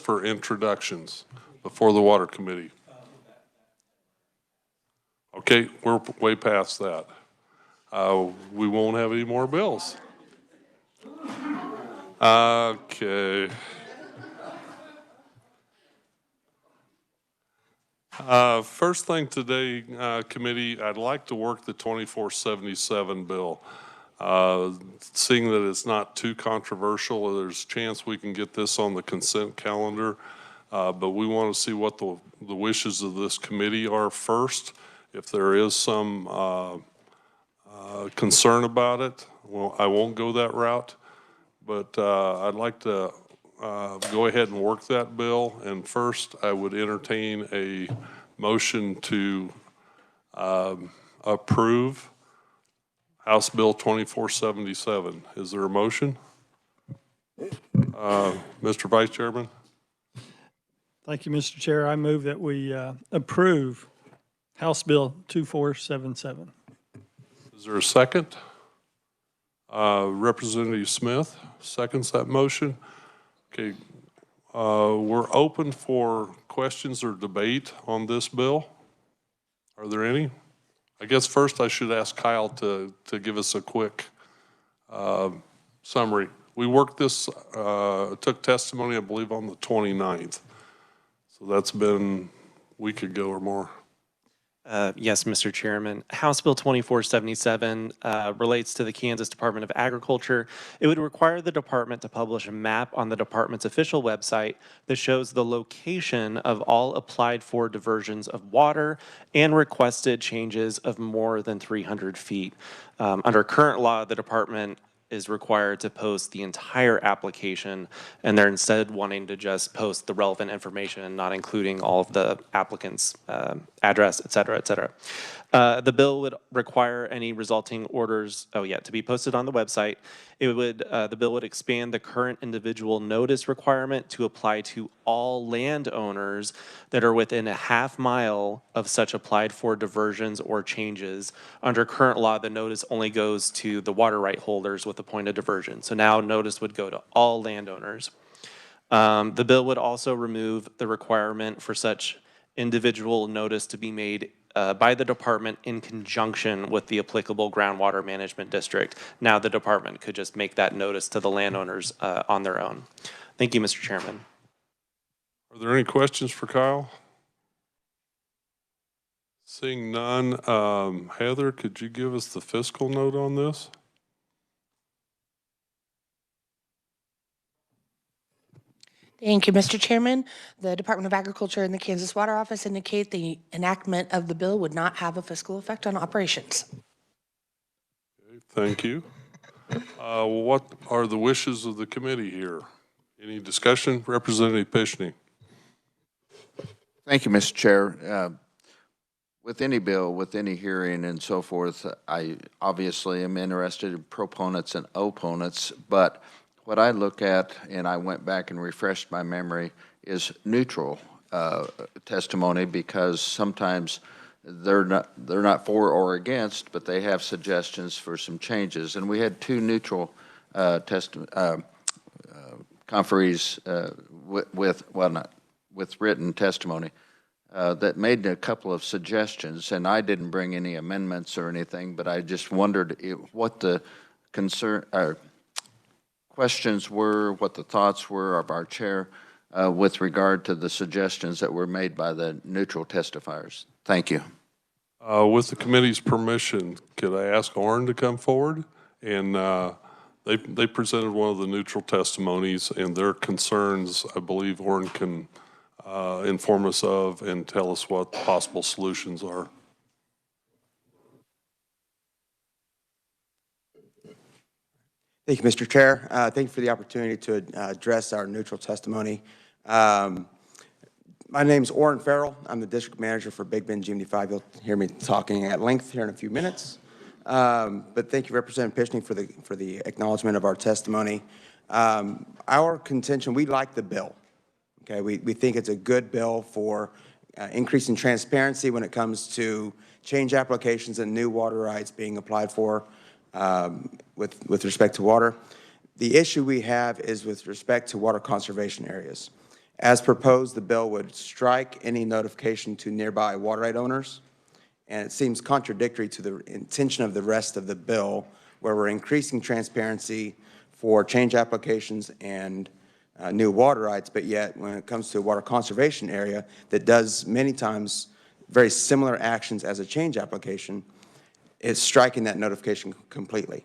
for introductions before the Water Committee? Okay, we're way past that. We won't have any more bills. Okay. First thing today, committee, I'd like to work the 2477 bill. Seeing that it's not too controversial, there's a chance we can get this on the consent calendar, but we want to see what the wishes of this committee are first. If there is some concern about it, well, I won't go that route, but I'd like to go ahead and work that bill. And first, I would entertain a motion to approve House Bill 2477. Is there a motion? Mr. Vice Chairman? Thank you, Mr. Chair. I move that we approve House Bill 2477. Is there a second? Representative Smith seconds that motion. Okay, we're open for questions or debate on this bill. Are there any? I guess first I should ask Kyle to give us a quick summary. We worked this, took testimony, I believe, on the 29th. So that's been a week ago or more. Yes, Mr. Chairman. House Bill 2477 relates to the Kansas Department of Agriculture. It would require the department to publish a map on the department's official website that shows the location of all applied for diversions of water and requested changes of more than 300 feet. Under current law, the department is required to post the entire application, and they're instead wanting to just post the relevant information, not including all of the applicant's address, et cetera, et cetera. The bill would require any resulting orders, to be posted on the website. It would, the bill would expand the current individual notice requirement to apply to all landowners that are within a half mile of such applied for diversions or changes. Under current law, the notice only goes to the water right holders with a point of diversion. So now notice would go to all landowners. The bill would also remove the requirement for such individual notice to be made by the department in conjunction with the applicable groundwater management district. Now the department could just make that notice to the landowners on their own. Thank you, Mr. Chairman. Are there any questions for Kyle? Seeing none, Heather, could you give us the fiscal note on this? Thank you, Mr. Chairman. The Department of Agriculture and the Kansas Water Office indicate the enactment of the bill would not have a fiscal effect on operations. Okay, thank you. What are the wishes of the committee here? Any discussion? Representative Pishney. Thank you, Mr. Chair. With any bill, with any hearing and so forth, I obviously am interested in proponents and opponents, but what I look at, and I went back and refreshed my memory, is neutral testimony, because sometimes they're not for or against, but they have suggestions for some changes. And we had two neutral conferees with written testimony that made a couple of suggestions, and I didn't bring any amendments or anything, but I just wondered what the questions were, what the thoughts were of our chair with regard to the suggestions that were made by the neutral testifiers. Thank you. With the committee's permission, could I ask Orrin to come forward? And they presented one of the neutral testimonies, and their concerns, I believe Orrin can inform us of and tell us what possible solutions are. Thank you, Mr. Chair. Thank you for the opportunity to address our neutral testimony. My name is Orrin Farrell. I'm the district manager for Big Bend GMD5. You'll hear me talking at length here in a few minutes. But thank you, Representative Pishney, for the acknowledgement of our testimony. Our contention, we like the bill. Okay, we think it's a good bill for increasing transparency when it comes to change applications and new water rights being applied for with respect to water. The issue we have is with respect to water conservation areas. As proposed, the bill would strike any notification to nearby water right owners, and it seems contradictory to the intention of the rest of the bill, where we're increasing transparency for change applications and new water rights, but yet when it comes to a water conservation area that does many times very similar actions as a change application, is striking that notification completely.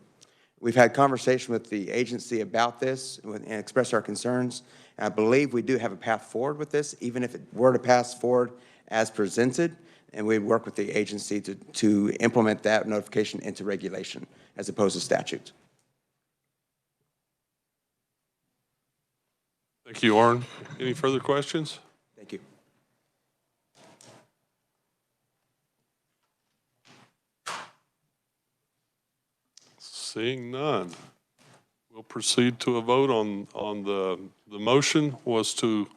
We've had conversation with the agency about this and expressed our concerns. I believe we do have a path forward with this, even if it were to pass forward as presented, and we'd work with the agency to implement that notification into regulation as opposed to statute. Thank you, Orrin. Any further questions? Thank you. Seeing none, we'll proceed to a vote on the motion was to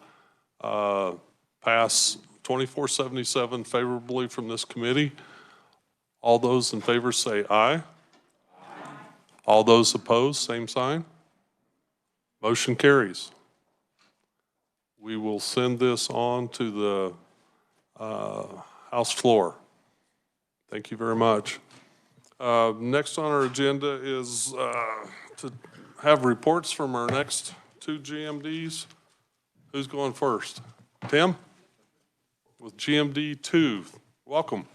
pass 2477 favorably from this committee. All those in favor say aye. All those opposed, same sign. Motion carries. We will send this on to the House floor. Thank you very much. Next on our agenda is to have reports from our next two GMDs. Who's going first? Tim? With GMD 2. Welcome.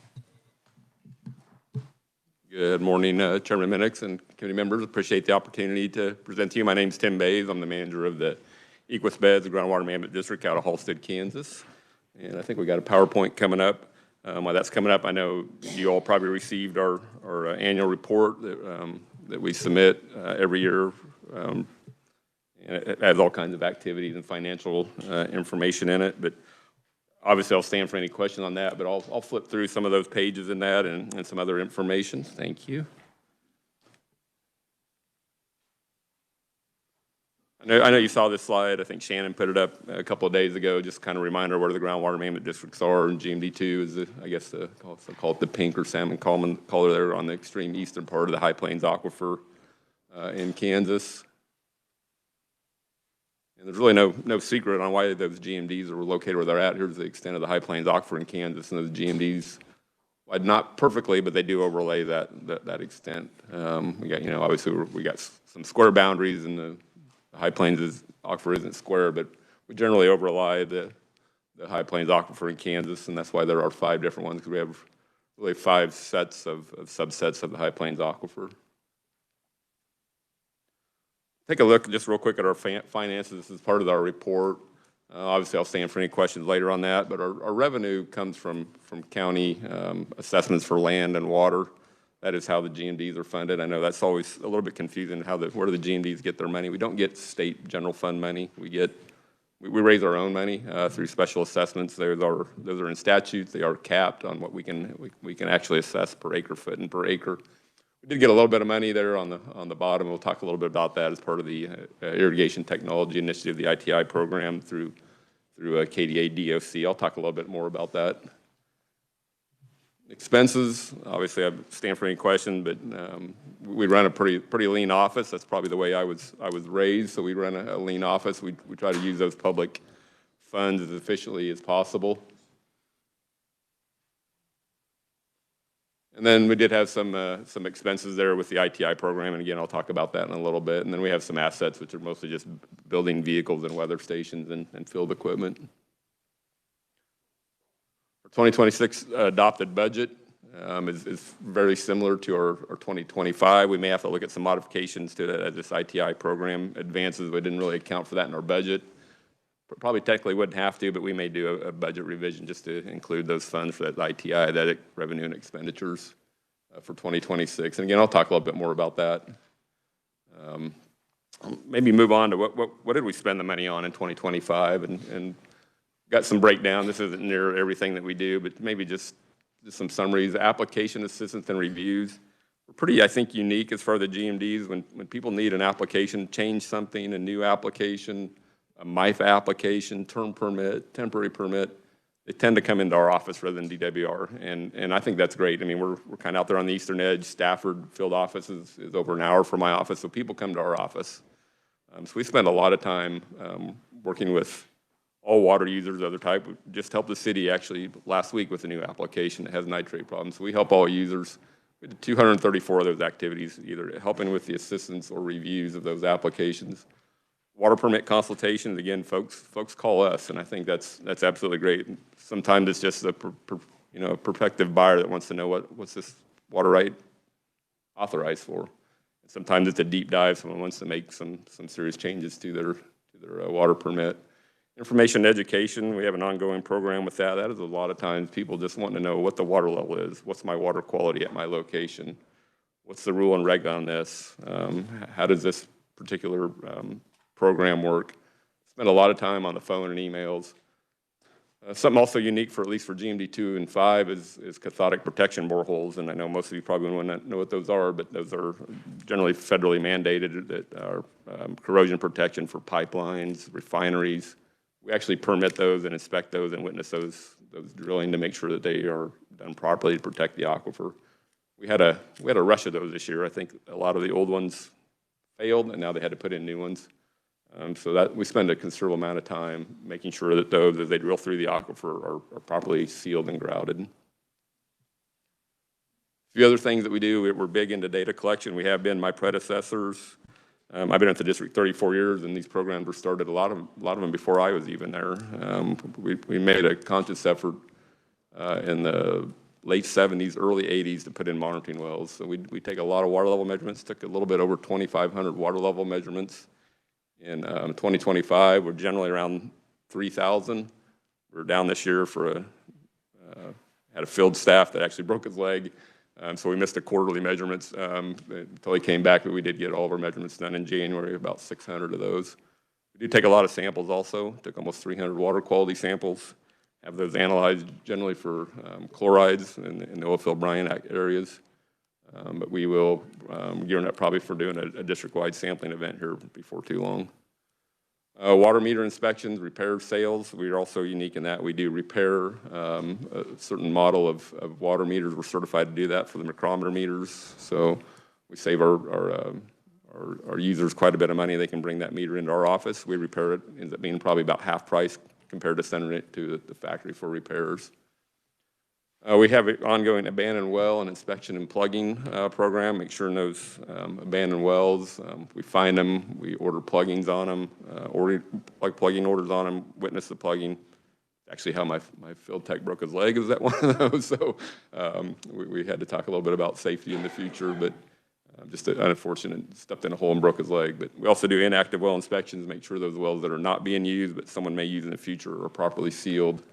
Good morning, Chairman Minix and committee members. Appreciate the opportunity to present to you. My name is Tim Bays. I'm the manager of the Equus Beds, the Groundwater Management District out of Halstead, Kansas. And I think we got a PowerPoint coming up. While that's coming up, I know you all probably received our annual report that we submit every year. And it has all kinds of activities and financial information in it. But obviously, I'll stand for any questions on that. But I'll flip through some of those pages in that and some other information. Thank you. I know you saw this slide. I think Shannon put it up a couple of days ago, just kind of a reminder where the groundwater management districts are. And GMD2 is, I guess, call it the pink or salmon color there on the extreme eastern part of the High Plains Aquifer in Kansas. And there's really no secret on why those GMDs are located where they're at. Here's the extent of the High Plains Aquifer in Kansas, and those GMDs, well, not perfectly, but they do overlay that extent. We got, obviously we got some square boundaries, and the High Plains Aquifer isn't square, but we generally overlay the High Plains Aquifer in Kansas, and that's why there are 5 different ones, because we have really 5 sets of subsets of the High Plains Aquifer. Take a look just real quick at our finances. This is part of our report. Obviously, I'll stand for any questions later on that, but our revenue comes from county assessments for land and water. That is how the GMDs are funded. I know that's always a little bit confusing, where do the GMDs get their money? We don't get state general fund money. We raise our own money through special assessments. Those are in statutes. They are capped on what we can actually assess per acre foot and per acre. We did get a little bit of money there on the bottom. We'll talk a little bit about that as part of the Irrigation Technology Initiative, the ITI program through KDA DOC. I'll talk a little bit more about that. Expenses, obviously I stand for any question, but we run a pretty lean office. That's probably the way I was raised. So we run a lean office. We try to use those public funds as efficiently as possible. And then we did have some expenses there with the ITI program, and again, I'll talk about that in a little bit. And then we have some assets, which are mostly just building vehicles and weather stations and field equipment. Our 2026 adopted budget is very similar to our 2025. We may have to look at some modifications to that as this ITI program advances. We didn't really account for that in our budget. Probably technically wouldn't have to, but we may do a budget revision just to include those funds for that ITI, that revenue and expenditures for 2026. And again, I'll talk a little bit more about that. Maybe move on to what did we spend the money on in 2025, and got some breakdown. This isn't near everything that we do, but maybe just some summaries. Application assistance and reviews. We're pretty, I think, unique as far as the GMDs. When people need an application, change something, a new application, a MIFA application, term permit, temporary permit, they tend to come into our office rather than DWR, and I think that's great. I mean, we're kind of out there on the eastern edge. Stafford field office is over an hour from my office, so people come to our office. So we spend a lot of time working with all water users of other type. We just helped the city actually last week with a new application that has nitrate problems. So we help all users. We did 234 of those activities, either helping with the assistance or reviews of those applications. Water permit consultations, again, folks call us, and I think that's absolutely great. Sometimes it's just a prospective buyer that wants to know what's this water right authorized for. And sometimes it's a deep dive. Someone wants to make some serious changes to their water permit. Information education, we have an ongoing program with that. That is a lot of times people just wanting to know what the water level is, what's my water quality at my location, what's the rule and reg on this, how does this particular program work. Spend a lot of time on the phone and emails. Something also unique for at least for GMD 2 and 5 is cathodic protection boreholes, and I know most of you probably wouldn't know what those are, but those are generally federally mandated that are corrosion protection for pipelines, refineries. We actually permit those and inspect those and witness those drilling to make sure that they are done properly to protect the aquifer. We had a rush of those this year. I think a lot of the old ones failed, and now they had to put in new ones. So that we spend a considerable amount of time making sure that those, as they drill through the aquifer, are properly sealed and grouted. A few other things that we do, we're big into data collection. We have been. My predecessors. I've been at the district 34 years, and these programs were started, a lot of them before I was even there. We made a conscious effort in the late 70s, early 80s to put in monitoring wells. So we take a lot of water level measurements, took a little bit over 2,500 water level measurements. In 2025, we're generally around 3,000. We're down this year for had a field staff that actually broke his leg. So we missed the quarterly measurements until he came back, but we did get all of our measurements done in January, about 600 of those. We do take a lot of samples also, took almost 300 water quality samples, have those analyzed generally for chlorides in the oilfield brine areas. But we will, gearing up probably for doing a district-wide sampling event here before too long. Water meter inspections, repair sales, we are also unique in that we do repair a certain model of water meters. We're certified to do that for the micrometer meters. So we save our users quite a bit of money. They can bring that meter into our office. We repair it, ends up being probably about half price compared to sending it to the factory for repairs. We have an ongoing abandoned well and inspection and plugging program. Make sure in those abandoned wells, we find them, we order pluggings on them, order plugging orders on them, witness the plugging. Actually, how my field tech broke his leg is that one of those. So we had to talk a little bit about safety in the future, but just unfortunate, stepped in a hole and broke his leg. But we also do inactive well inspections, make sure those wells that are not being used, but someone may use in the future, are properly sealed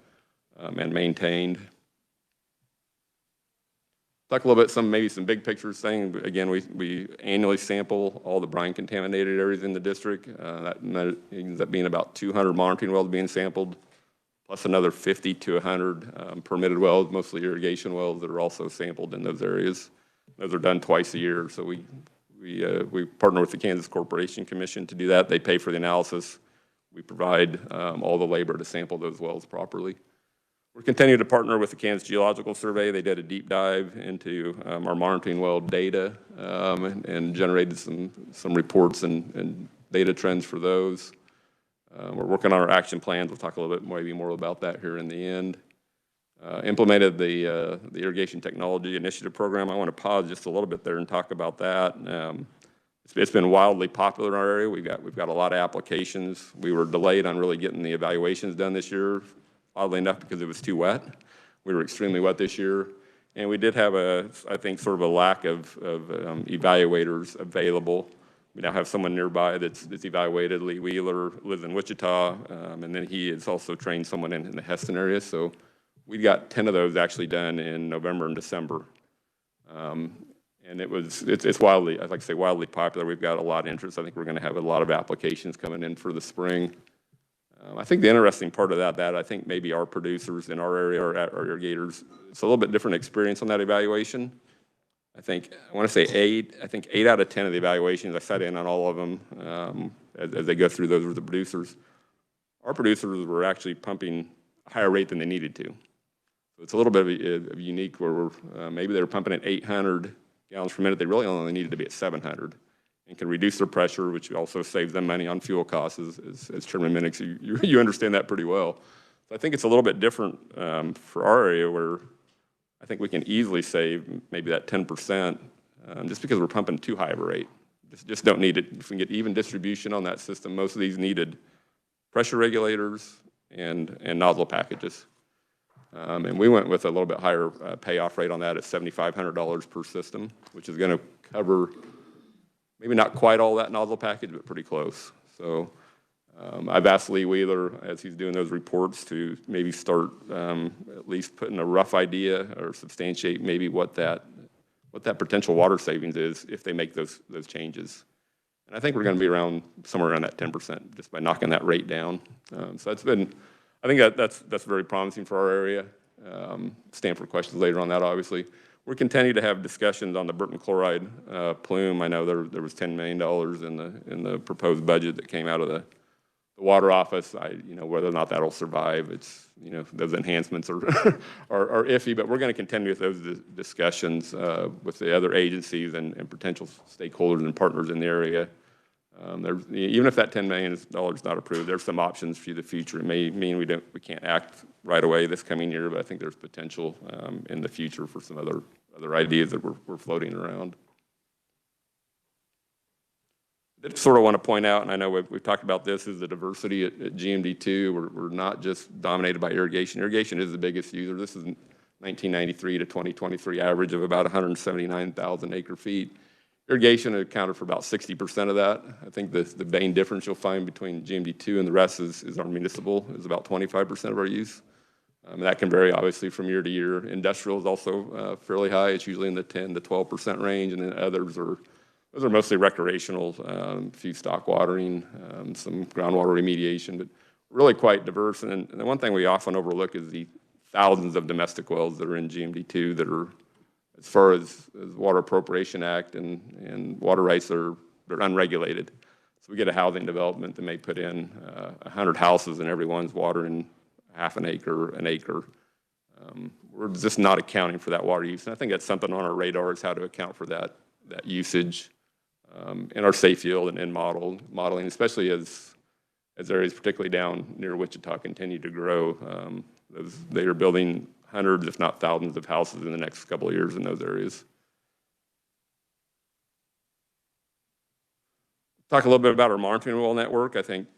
and maintained. Talk a little bit, maybe some big pictures thing. Again, we annually sample all the brine contaminated areas in the district. That ends up being about 200 monitoring wells being sampled, plus another 50 to 100 permitted wells, mostly irrigation wells that are also sampled in those areas. Those are done twice a year. So we partner with the Kansas Corporation Commission to do that. They pay for the analysis. We provide all the labor to sample those wells properly. We're continuing to partner with the Kansas Geological Survey. They did a deep dive into our monitoring well data and generated some reports and data trends for those. We're working on our action plans. We'll talk a little bit maybe more about that here in the end. Implemented the Irrigation Technology Initiative Program. I want to pause just a little bit there and talk about that. It's been wildly popular in our area. We've got a lot of applications. We were delayed on really getting the evaluations done this year, oddly enough, because it was too wet. We were extremely wet this year. And we did have I think, sort of a lack of evaluators available. We now have someone nearby that's evaluated. Lee Wheeler lives in Wichita, and then he has also trained someone in the Heston area. So we got 10 of those actually done in November and December. And it's wildly, I'd like to say, wildly popular. We've got a lot of interest. I think we're going to have a lot of applications coming in for the spring. I think the interesting part of that I think maybe our producers in our area or our irrigators, it's a little bit different experience on that evaluation. I want to say 8 out of 10 of the evaluations, I sat in on all of them as they go through those with the producers. Our producers were actually pumping a higher rate than they needed to. So it's a little bit of unique where maybe they were pumping at 800 gallons per minute. They really only needed to be at 700. and can reduce their pressure, which also saves them money on fuel costs, as Chairman Minix, you understand that pretty well. So I think it's a little bit different for our area, where I think we can easily save maybe that 10% just because we're pumping too high of a rate. Just don't need it. If we can get even distribution on that system, most of these needed pressure regulators and nozzle packages. And we went with a little bit higher payoff rate on that at $7,500 per system, which is going to cover maybe not quite all that nozzle package, but pretty close. So I've asked Lee Wheeler, as he's doing those reports, to maybe start at least putting a rough idea or substantiate maybe what that potential water savings is if they make those changes. And I think we're going to be around somewhere around that 10% just by knocking that rate down. So that's been, I think that's very promising for our area. Stand for questions later on that, obviously. We're continuing to have discussions on the Burton chloride plume. I know there was $10 million in the proposed budget that came out of the water office. Whether or not that'll survive, it's, those enhancements are are iffy, but we're going to continue with those discussions with the other agencies and potential stakeholders and partners in the area. Even if that $10 million is not approved, there's some options for the future. It may mean we can't act right away this coming year, but I think there's potential in the future for some other ideas that we're floating around. I sort of want to point out, and I know we've talked about this, is the diversity at GMD2. We're not just dominated by irrigation. Irrigation is the biggest user. This is 1993 to 2023 average of about 179,000 acre feet. Irrigation accounted for about 60% of that. I think the main difference you'll find between GMD2 and the rest is our municipal is about 25% of our use. That can vary obviously from year to year. Industrial is also fairly high. It's usually in the 10 to 12% range, and then others are mostly recreational, few stock watering, some groundwater remediation, but really quite diverse. And the one thing we often overlook is the thousands of domestic wells that are in GMD2 that are, as far as Water Appropriation Act and water rights, they're unregulated. So we get a housing development that may put in 100 houses and everyone's watering half an acre, an acre. We're just not accounting for that water use. And I think that's something on our radar, is how to account for that usage in our safe field and in modeling, especially as areas, particularly down near Wichita, continue to grow. They are building hundreds, if not thousands, of houses in the next couple of years in those areas. Talk a little bit about our monitoring well network. I think,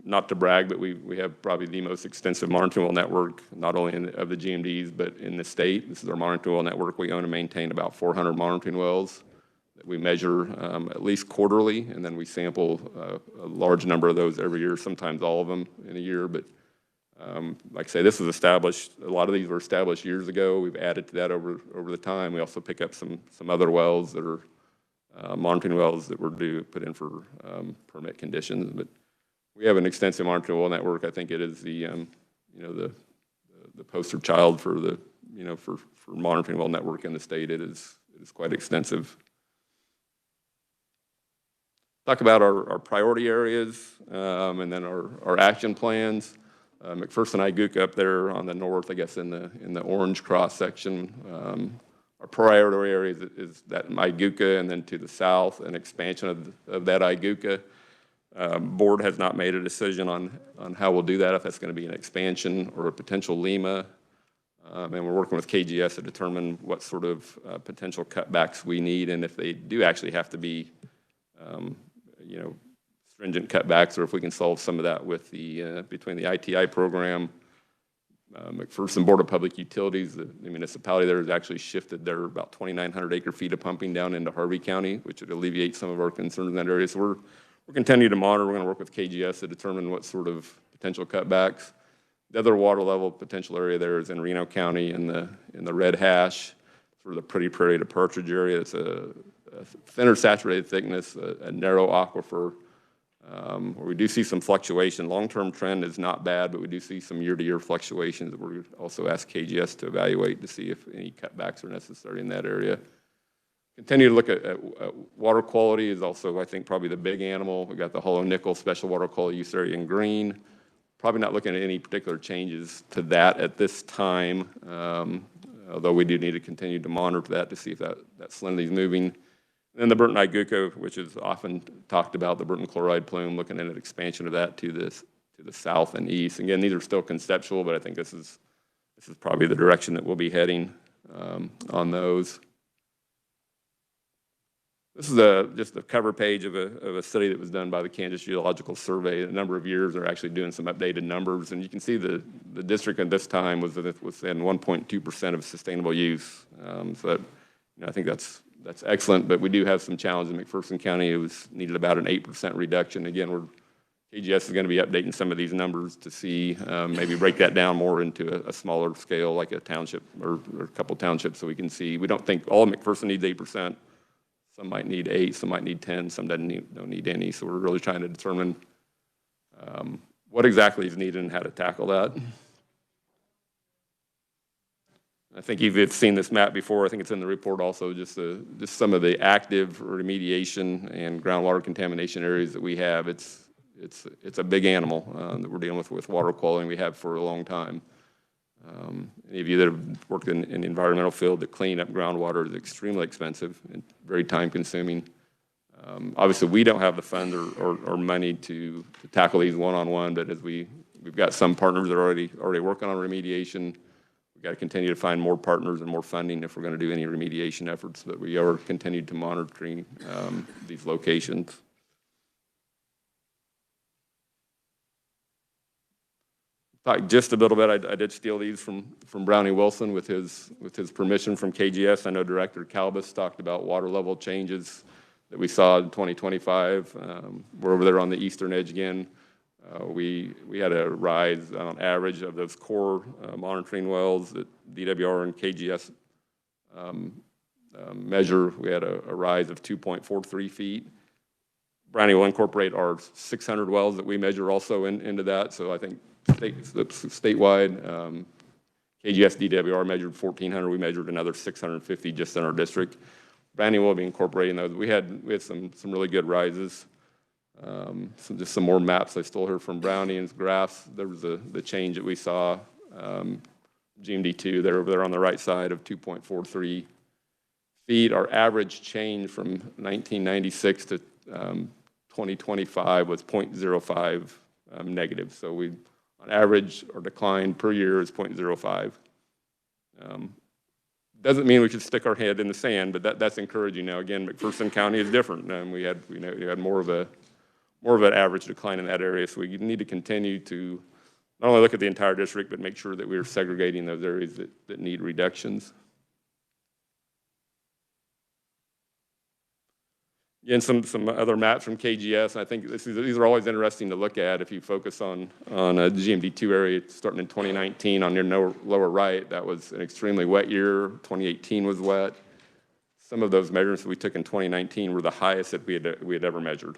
not to brag, but we have probably the most extensive monitoring well network, not only of the GMDs, but in the state. This is our monitoring well network. We own and maintain about 400 monitoring wells that we measure at least quarterly, and then we sample a large number of those every year, sometimes all of them in a year. But like I say, this was established, a lot of these were established years ago. We've added to that over the time. We also pick up some other wells that are monitoring wells that we're due put in for permit conditions. But we have an extensive monitoring well network. I think it is the poster child for the for monitoring well network in the state. It is quite extensive. Talk about our priority areas and then our action plans. McPherson Iguka up there on the north, I guess in the orange cross section. Our priority area is that Iguka, and then to the south, an expansion of that Iguka. Board has not made a decision on how we'll do that, if that's going to be an expansion or a potential Lima. And we're working with KGS to determine what sort of potential cutbacks we need, and if they do actually have to be stringent cutbacks, or if we can solve some of that with between the ITI program. McPherson Board of Public Utilities, the municipality there has actually shifted their about 2,900 acre feet of pumping down into Harvey County, which would alleviate some of our concerns in that area. So we're continuing to monitor. We're going to work with KGS to determine what sort of potential cutbacks. The other water level potential area there is in Reno County in the Red Hash, sort of the Pretty Prairie to Partridge area. It's a thinner saturated thickness, a narrow aquifer, where we do see some fluctuation. Long-term trend is not bad, but we do see some year-to-year fluctuations that we're also ask KGS to evaluate to see if any cutbacks are necessary in that area. Continue to look at water quality is also, I think, probably the big animal. We got the Hollow Nickel Special Water Quality Use Area in green. Probably not looking at any particular changes to that at this time, although we do need to continue to monitor that to see if that salinity is moving. And the Burton Iguco, which is often talked about, the Burton chloride plume, looking at an expansion of that to the south and east. Again, these are still conceptual, but I think this is probably the direction that we'll be heading on those. This is just a cover page of a study that was done by the Kansas Geological Survey. A number of years, they're actually doing some updated numbers, and you can see the district at this time was within 1.2% of sustainable use. So that, I think that's excellent, but we do have some challenges in McPherson County. It was needed about an 8% reduction. Again, KGS is going to be updating some of these numbers to see, maybe break that down more into a smaller scale, like a township or a couple townships, so we can see. We don't think all of McPherson needs 8%. Some might need 8, some might need 10, some don't need any. So we're really trying to determine what exactly is needed and how to tackle that. I think you've seen this map before. I think it's in the report also, just some of the active remediation and groundwater contamination areas that we have. It's a big animal that we're dealing with water quality, and we have for a long time. Any of you that have worked in the environmental field, to clean up groundwater is extremely expensive and very time consuming. Obviously, we don't have the funds or money to tackle these one-on-one, but as we've got some partners that are already working on remediation. We've got to continue to find more partners and more funding if we're going to do any remediation efforts, but we are continued to monitoring these locations. Just a little bit, I did steal these from Brownie Wilson with his permission from KGS. I know Director Calbus talked about water level changes that we saw in 2025. We're over there on the eastern edge again. We had a rise on average of those core monitoring wells that DWR and KGS measure. We had a rise of 2.43 feet. Brownie will incorporate our 600 wells that we measure also into that. So I think statewide, KGS DWR measured 1,400. We measured another 650 just in our district. Brownie will be incorporating those. We had some really good rises. Just some more maps I stole here from Brownie and his graphs. There was the change that we saw. GMD2, they're over there on the right side of 2.43 feet. Our average change from 1996 to 2025 was 0.05 negative. So we, on average, our decline per year is 0.05. Doesn't mean we should stick our head in the sand, but that's encouraging. Now, again, McPherson County is different. We had more of an average decline in that area. So we need to continue to not only look at the entire district, but make sure that we're segregating those areas that need reductions. Again, some other maps from KGS. I think these are always interesting to look at if you focus on a GMD2 area starting in 2019 on your lower right. That was an extremely wet year. 2018 was wet. Some of those measurements that we took in 2019 were the highest that we had ever measured.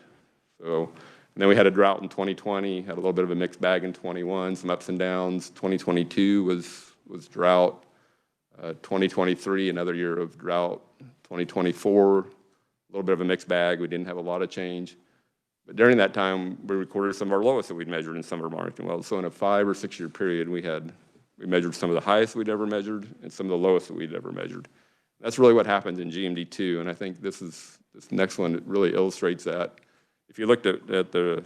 So, and then we had a drought in 2020, had a little bit of a mixed bag in 21, some ups and downs. 2022 was drought. 2023, another year of drought. 2024, a little bit of a mixed bag. We didn't have a lot of change. But during that time, we recorded some of our lowest that we'd measured in some of our monitoring wells. So in a 5 or 6 year period, we measured some of the highest we'd ever measured and some of the lowest that we'd ever measured. That's really what happens in GMD2, and I think this next one really illustrates that. If you looked at the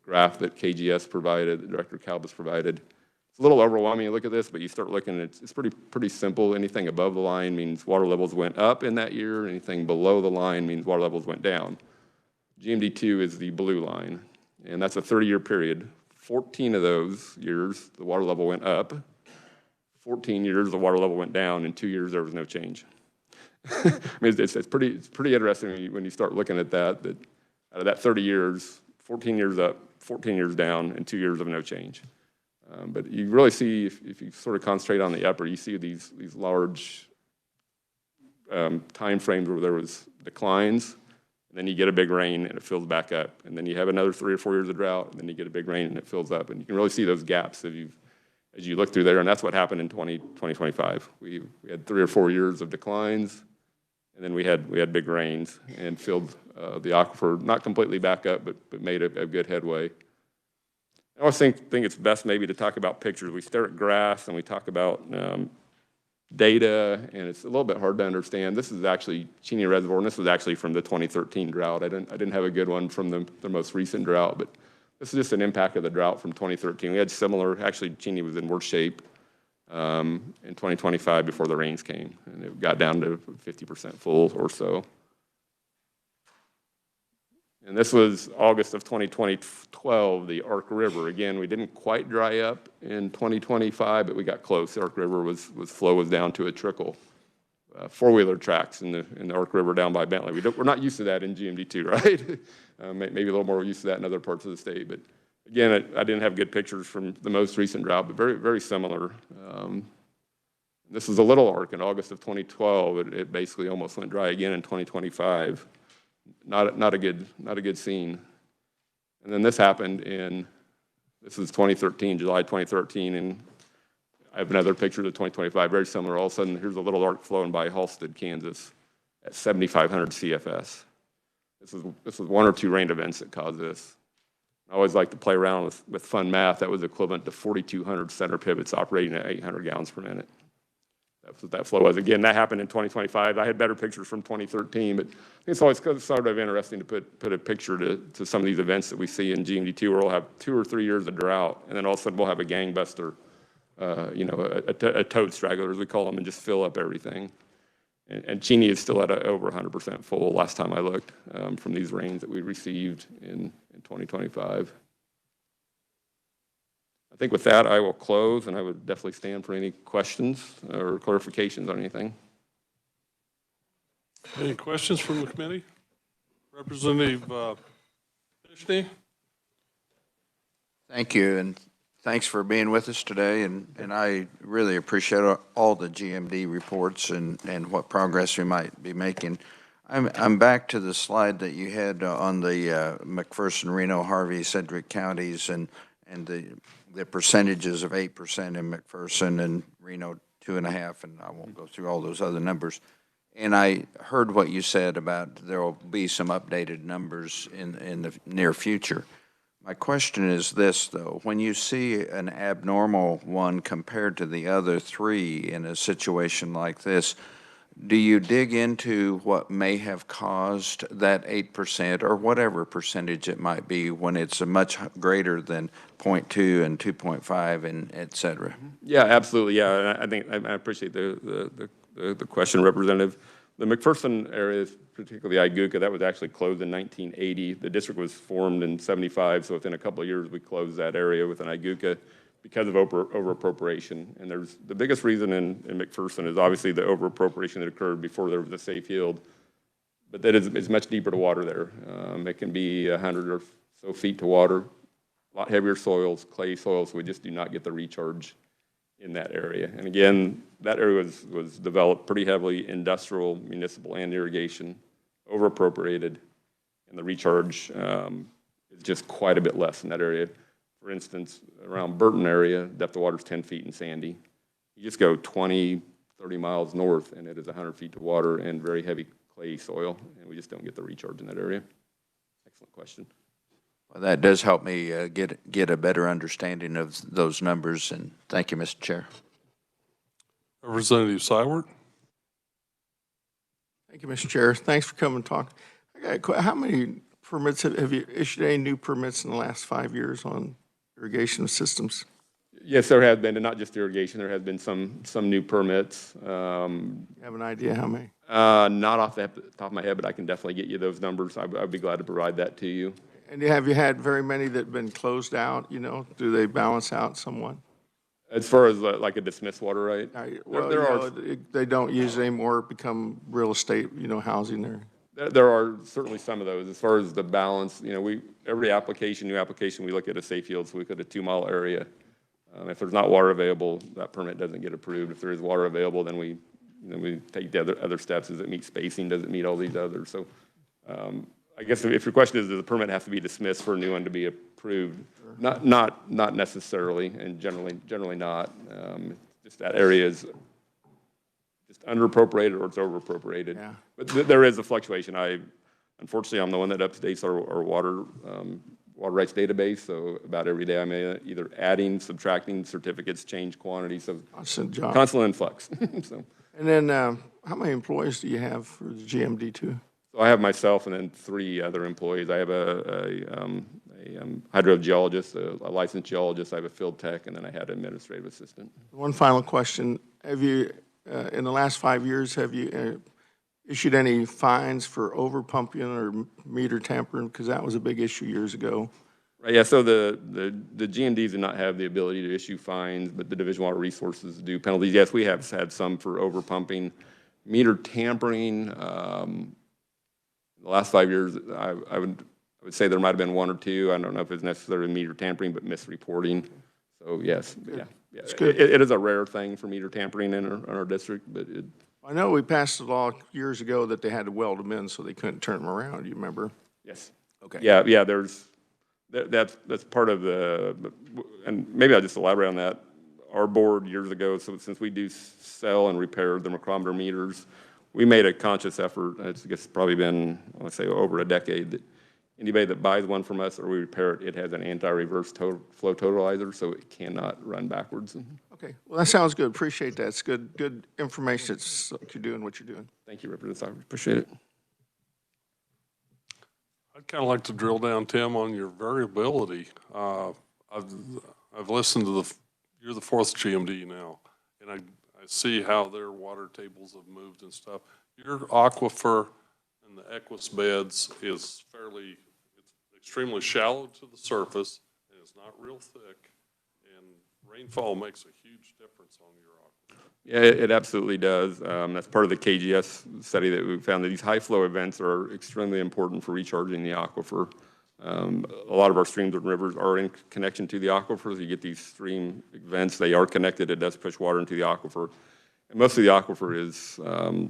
graph that KGS provided, that Director Calbus provided, it's a little overwhelming. You look at this, but you start looking, it's pretty simple. Anything above the line means water levels went up in that year. Anything below the line means water levels went down. GMD2 is the blue line, and that's a 30-year period. 14 of those years, the water level went up. 14 years, the water level went down. In 2 years, there was no change. I mean, it's pretty interesting when you start looking at that out of that 30 years, 14 years up, 14 years down, and 2 years of no change. But you really see, if you sort of concentrate on the upper, you see these large time frames where there was declines, and then you get a big rain and it fills back up. And then you have another 3 or 4 years of drought, and then you get a big rain and it fills up. And you can really see those gaps as you look through there, and that's what happened in 2025. We had 3 or 4 years of declines, and then we had big rains and filled the aquifer, not completely back up, but made a good headway. I always think it's best maybe to talk about pictures. We stare at graphs and we talk about data, and it's a little bit hard to understand. This is actually Cheney Reservoir, and this was actually from the 2013 drought. I didn't have a good one from the most recent drought, but this is just an impact of the drought from 2013. We had similar, actually Cheney was in worse shape in 2025 before the rains came, and it got down to 50% full or so. And this was August of 2012, the Ark River. Again, we didn't quite dry up in 2025, but we got close. The Ark River flow was down to a trickle. Four-wheeler tracks in the Ark River down by Bentley. We're not used to that in GMD2, right? Maybe a little more used to that in other parts of the state. But again, I didn't have good pictures from the most recent drought, but very, very similar. This was a little Ark in August of 2012. It basically almost went dry again in 2025. Not a good scene. And then this happened this is 2013, July 2013, and I have another picture of 2025, very similar. All of a sudden, here's a little Ark flowing by Halstead, Kansas, at 7,500 CFS. This was one or two rain events that caused this. I always like to play around with fun math. That was equivalent to 4,200 center pivots operating at 800 gallons per minute. That's what that flow was. Again, that happened in 2025. I had better pictures from 2013, but it's always sort of interesting to put a picture to some of these events that we see in GMD2, where we'll have 2 or 3 years of drought, and then all of a sudden we'll have a gangbuster, a toad straggler, as we call them, and just fill up everything. And Cheney is still at over 100% full last time I looked from these rains that we received in 2025. I think with that, I will close, and I would definitely stand for any questions or clarifications on anything. Any questions from the committee? Representative Fishney? Thank you, and thanks for being with us today, and I really appreciate all the GMD reports and what progress we might be making. I'm back to the slide that you had on the McPherson, Reno, Harvey, Sedgwick counties, and the percentages of 8% in McPherson and Reno 2.5%, and I won't go through all those other numbers. And I heard what you said about there will be some updated numbers in the near future. My question is this, though. When you see an abnormal one compared to the other three in a situation like this, do you dig into what may have caused that 8% or whatever percentage it might be when it's a much greater than 0.2 and 2.5 and et cetera? Yeah, absolutely. Yeah, I think I appreciate the question, Representative. The McPherson area, particularly Iguka, that was actually closed in 1980. The district was formed in 75, so within a couple of years we closed that area within Iguka because of over-appropriation. And the biggest reason in McPherson is obviously the over-appropriation that occurred before there was a safe yield. But that is much deeper to water there. It can be 100 or so feet to water, a lot heavier soils, clay soils, so we just do not get the recharge in that area. And again, that area was developed pretty heavily industrial, municipal, and irrigation, over-appropriated, and the recharge is just quite a bit less in that area. For instance, around Burton area, depth of water is 10 feet in Sandy. You just go 20, 30 miles north, and it is 100 feet to water and very heavy clay soil, and we just don't get the recharge in that area. Excellent question. Well, that does help me get a better understanding of those numbers, and thank you, Mr. Chair. Representative Sywert? Thank you, Mr. Chair. Thanks for coming and talking. How many permits have you issued any new permits in the last 5 years on irrigation systems? Yes, there have been, and not just irrigation. There have been some new permits. You have an idea how many? Not off the top of my head, but I can definitely get you those numbers. I'd be glad to provide that to you. And have you had very many that have been closed out? Do they balance out somewhat? As far as like a dismissed water right? Well, they don't use it anymore, become real estate, housing there. There are certainly some of those. As far as the balance, every application, new application, we look at a safe yield, so we look at a 2-mile area. If there's not water available, that permit doesn't get approved. If there is water available, then we take the other steps. Does it meet spacing? Does it meet all these others? So I guess if your question is, does the permit have to be dismissed for a new one to be approved? Sure. Not necessarily, and generally not. Just that area is just under-appropriated or it's over-appropriated. Yeah. But there is a fluctuation. Unfortunately, I'm the one that updates our water water rights database, so about every day I'm either adding, subtracting certificates, change quantities, so Constant job. constant influx. So And then, how many employees do you have for the GMD2? So I have myself and then 3 other employees. I have a hydrogeologist, a licensed geologist, I have a field tech, and then I had an administrative assistant. One final question. Have you, in the last 5 years, have you issued any fines for overpumping or meter tampering? Because that was a big issue years ago. Right, yeah, so the GMDs do not have the ability to issue fines, but the Division of Water Resources do penalties. Yes, we have had some for overpumping. Meter tampering, the last 5 years, I would say there might have been 1 or 2. I don't know if it's necessarily meter tampering, but misreporting. So yes, yeah. It is a rare thing for meter tampering in our district, but I know we passed a law years ago that they had to weld them in so they couldn't turn them around. Do you remember? yes. Okay. Yeah, that's part of and maybe I'll just elaborate on that. Our board years ago, so since we do sell and repair the micrometer meters, we made a conscious effort, I guess it's probably been, I want to say over a decade, that anybody that buys one from us or we repair it, it has an anti-reverse flow totalizer, so it cannot run backwards. Okay. Well, that sounds good. Appreciate that. It's good information. It's like you're doing what you're doing. Thank you, Representative. I appreciate it. I'd kind of like to drill down, Tim, on your variability. I've listened to you're the 4th GMD now, and I see how their water tables have moved and stuff. Your aquifer and the Equus beds is it's extremely shallow to the surface, and it's not real thick, and rainfall makes a huge difference on your aquifer. Yeah, it absolutely does. That's part of the KGS study that we found that these high flow events are extremely important for recharging the aquifer. A lot of our streams and rivers are in connection to the aquifers. You get these stream events, they are connected. It does push water into the aquifer. And most of the aquifer is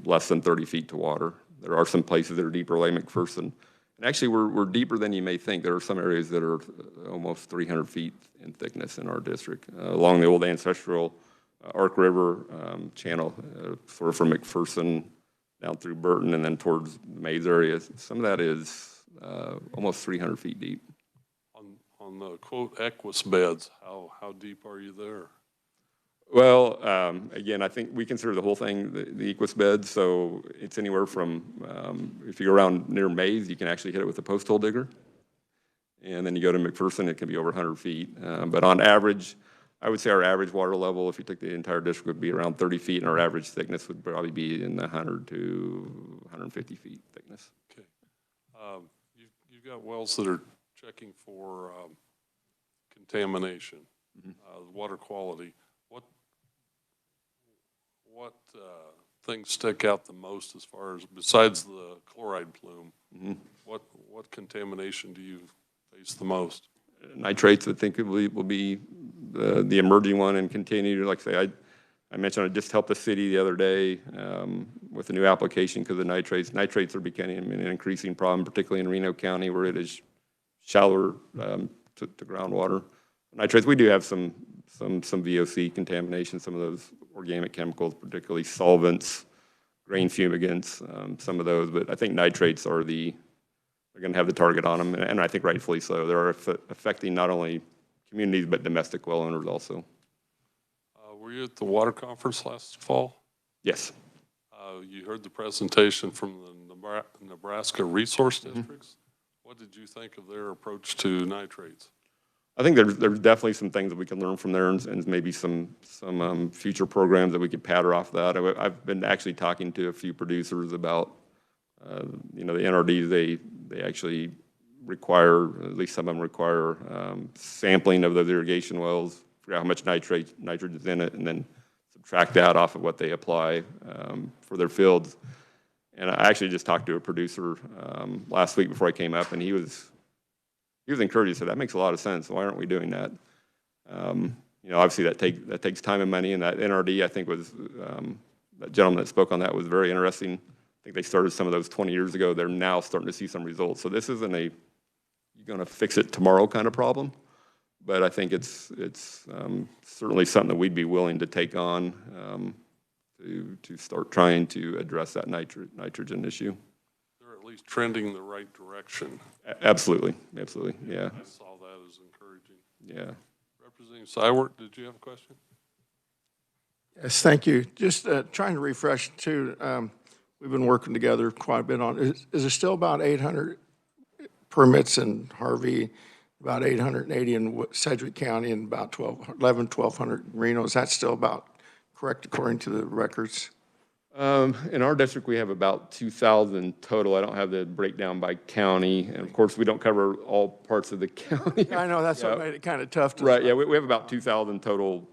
less than 30 feet to water. There are some places that are deeper, like McPherson. And actually, we're deeper than you may think. There are some areas that are almost 300 feet in thickness in our district. Along the old ancestral Ark River channel, sort of from McPherson down through Burton and then towards the Mays area. Some of that is almost 300 feet deep. On the quote Equus beds, how deep are you there? Well, again, I think we consider the whole thing the Equus bed, so it's anywhere from, if you go around near Mays, you can actually hit it with a post hole digger. And then you go to McPherson, it can be over 100 feet. But on average, I would say our average water level, if you took the entire district, would be around 30 feet, and our average thickness would probably be in the 100 to 150 feet thickness. Okay. You've got wells that are checking for contamination, water quality. What things stick out the most as far as, besides the chloride plume, what contamination do you face the most? Nitrates, I think, will be the emerging one and continue. Like I say, I mentioned I just helped the city the other day with a new application because of nitrates. Nitrates are becoming an increasing problem, particularly in Reno County where it is shallower to groundwater. Nitrates, we do have some VOC contamination, some of those organic chemicals, particularly solvents, grain fumigants, some of those. But I think nitrates are they're going to have the target on them, and I think rightfully so. They're affecting not only communities but domestic well owners also. Were you at the water conference last fall? Yes. You heard the presentation from the Nebraska Resource Districts. What did you think of their approach to nitrates? I think there's definitely some things that we can learn from there, and maybe some future programs that we could pattern off that. I've been actually talking to a few producers about, the NRDs. They actually require, at least some of them require, sampling of those irrigation wells, figure out how much nitrogen is in it, and then subtract that off of what they apply for their fields. And I actually just talked to a producer last week before I came up, and he was encouraged. He said, that makes a lot of sense. Why aren't we doing that? Obviously that takes time and money, and that NRD, I think, was, that gentleman that spoke on that was very interesting. I think they started some of those 20 years ago. They're now starting to see some results. So this isn't you're going to fix it tomorrow kind of problem, but I think it's certainly something that we'd be willing to take on to start trying to address that nitrogen issue. There are at least trending the right direction. Absolutely, absolutely, yeah, I saw that as encouraging. yeah. Representative Cywart, did you have a question? Yes, thank you. Just trying to refresh too, we've been working together quite a bit on, is there still about 800 permits in Harvey, about 880 in Sedgwick County, and about 1,200 in Reno? Is that still about correct according to the records? In our district, we have about 2,000 total. I don't have the breakdown by county, and of course, we don't cover all parts of the county. I know, that's what made it kind of tough to. Right, yeah, we have about 2,000 total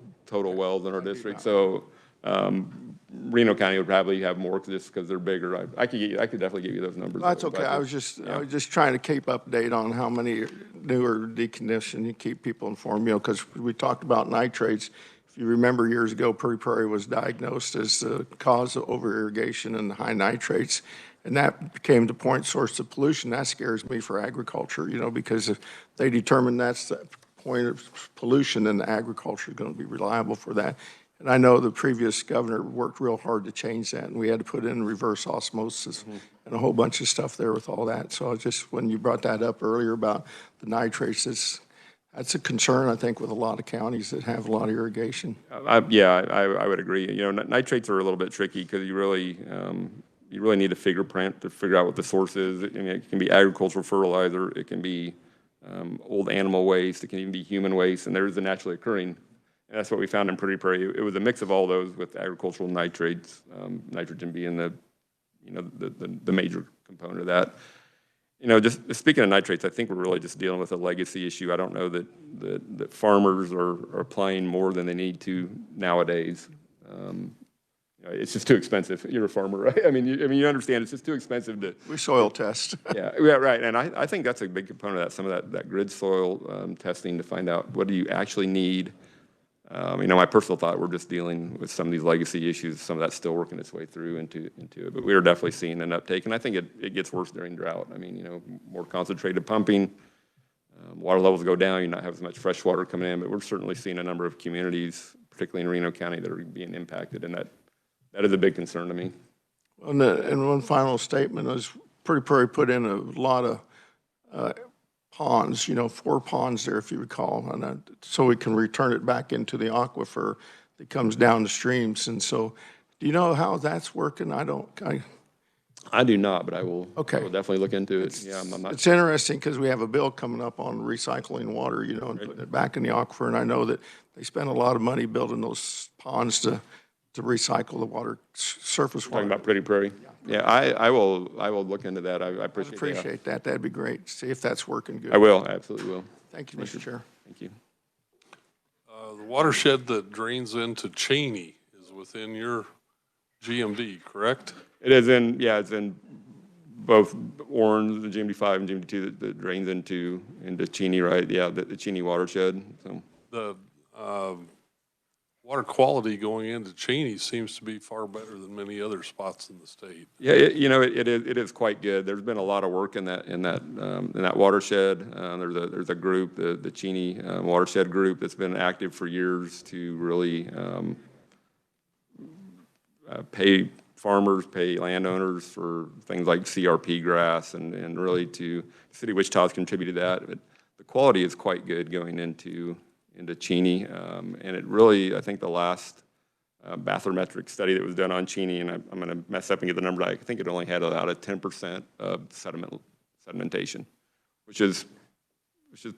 wells in our district, so Reno County would probably have more just because they're bigger. I could definitely give you those numbers. That's okay. I was just trying to keep update on how many new or deconditioned, you keep people informed, because we talked about nitrates. If you remember years ago, Prairie Prairie was diagnosed as the cause of over-irrigation and high nitrates, and that became the point source of pollution. That scares me for agriculture, because if they determine that's the point of pollution, then the agriculture is going to be reliable for that. And I know the previous governor worked real hard to change that, and we had to put in reverse osmosis and a whole bunch of stuff there with all that. So when you brought that up earlier about the nitrates, that's a concern, I think, with a lot of counties that have a lot of irrigation. I would agree. Nitrates are a little bit tricky because you really need a fingerprint to figure out what the source is. It can be agricultural fertilizer, it can be old animal waste, it can even be human waste, and there is a naturally occurring. And that's what we found in Prairie Prairie. It was a mix of all those with agricultural nitrates, nitrogen being the major component of that. Just speaking of nitrates, I think we're really just dealing with a legacy issue. I don't know that farmers are applying more than they need to nowadays. It's just too expensive. You're a farmer, right? I mean, you understand it's just too expensive to. We soil test. Yeah, right. And I think that's a big component of that. Some of that grid soil testing to find out what do you actually need. My personal thought, we're just dealing with some of these legacy issues. Some of that's still working its way through into it. But we are definitely seeing an uptake, and I think it gets worse during drought. I mean, more concentrated pumping, water levels go down. You not have as much fresh water coming in. But we're certainly seeing a number of communities, particularly in Reno County, that are being impacted, and that is a big concern to me. And one final statement is Prairie Prairie put in a lot of ponds, 4 ponds there, if you recall, and so we can return it back into the aquifer that comes down the streams. And so, do you know how that's working? I do not, but I will. Okay. I will definitely look into it. Yeah, I'm not. It's interesting because we have a bill coming up on recycling water, and putting it back in the aquifer. And I know that they spend a lot of money building those ponds to recycle the water, surface water. Talking about Prairie Prairie. Yeah, I will look into that. I appreciate that. That'd be great. See if that's working good. I will, absolutely will. Thank you, Mr. Chair. Thank you. The watershed that drains into Cheney is within your GMD, correct? It is it's in both Orange, the GMD5 and GMD2 that drains into Cheney, right? Yeah, the Cheney watershed. So The water quality going into Cheney seems to be far better than many other spots in the state. yeah, it is quite good. There's been a lot of work in that watershed. There's a group, the Cheney watershed group, that's been active for years to really pay farmers, pay landowners for things like CRP grass, and really the city of Wichita has contributed to that. But the quality is quite good going into Cheney, and it really, I think the last bathymetric study that was done on Cheney, and I'm going to mess up and get the number, I think it only had about a 10% of sedimentation, which is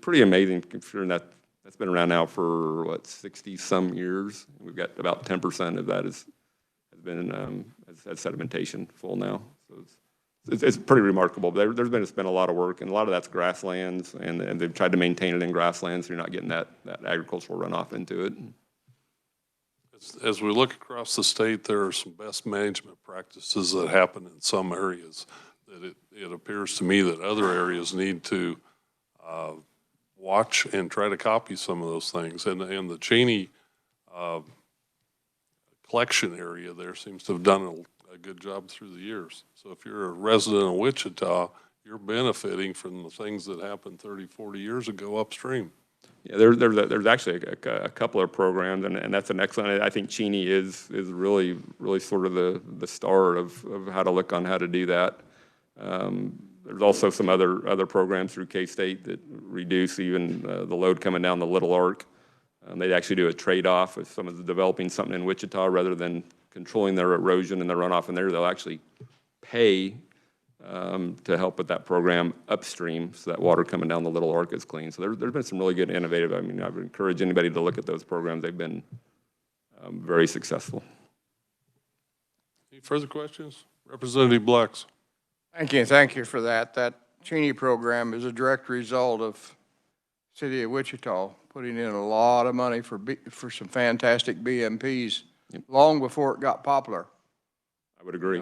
pretty amazing considering that's been around now for 60-some years. We've got about 10% of that has sedimentation full now. So it's pretty remarkable. There's been a lot of work, and a lot of that's grasslands, and they've tried to maintain it in grasslands, so you're not getting that agricultural runoff into it. As we look across the state, there are some best management practices that happen in some areas that it appears to me that other areas need to watch and try to copy some of those things. And the Cheney collection area there seems to have done a good job through the years. So if you're a resident of Wichita, you're benefiting from the things that happened 30, 40 years ago upstream. Yeah, there's actually a couple of programs, and that's an excellent. I think Cheney is really sort of the start of how to look on how to do that. There's also some other programs through K-State that reduce even the load coming down the Little Arc. They'd actually do a trade-off if someone's developing something in Wichita, rather than controlling their erosion and their runoff in there, they'll actually pay to help with that program upstream so that water coming down the Little Arc is clean. So there's been some really good innovative, I mean, I would encourage anybody to look at those programs. They've been very successful. Any further questions? Representative Blex. Thank you for that. That Cheney program is a direct result of City of Wichita putting in a lot of money for some fantastic BMPs long before it got popular. I would agree.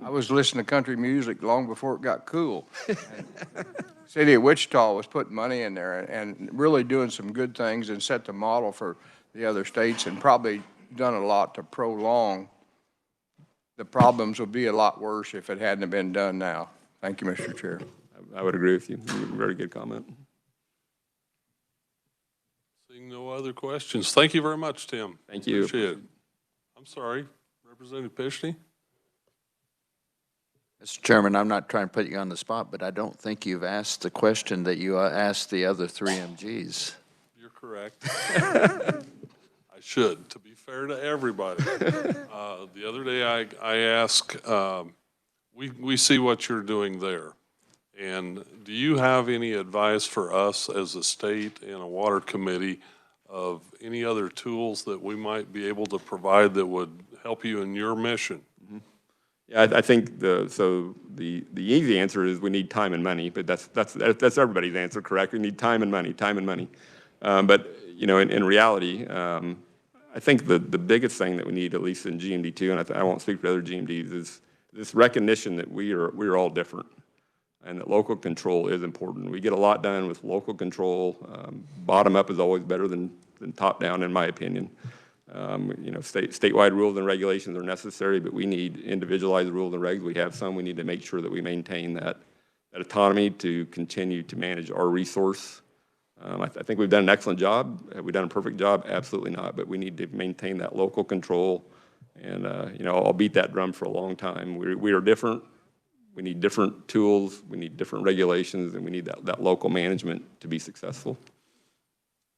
I was listening to country music long before it got cool. City of Wichita was putting money in there and really doing some good things and set the model for the other states, and probably done a lot to prolong. The problems would be a lot worse if it hadn't been done now. Thank you, Mr. Chair. I would agree with you. Very good comment. Seeing no other questions. Thank you very much, Tim. Thank you. Appreciate it. I'm sorry, Representative Pishney? Mr. Chairman, I'm not trying to put you on the spot, but I don't think you've asked the question that you asked the other three MGs. You're correct. I should, to be fair to everybody. The other day I asked, we see what you're doing there. And do you have any advice for us as a state and a water committee of any other tools that we might be able to provide that would help you in your mission? Yeah, I think the easy answer is we need time and money, but that's everybody's answer, correct? We need time and money, time and money. But you know, in reality, I think the biggest thing that we need, at least in GMD2, and I won't speak for other GMDs, is this recognition that we're all different, and that local control is important. We get a lot done with local control. Bottom up is always better than top down, in my opinion. You know, statewide rules and regulations are necessary, but we need individualized rules and regs. We have some. We need to make sure that we maintain that autonomy to continue to manage our resource. I think we've done an excellent job. Have we done a perfect job? Absolutely not. But we need to maintain that local control. And you know, I'll beat that drum for a long time. We are different. We need different tools. We need different regulations, and we need that local management to be successful.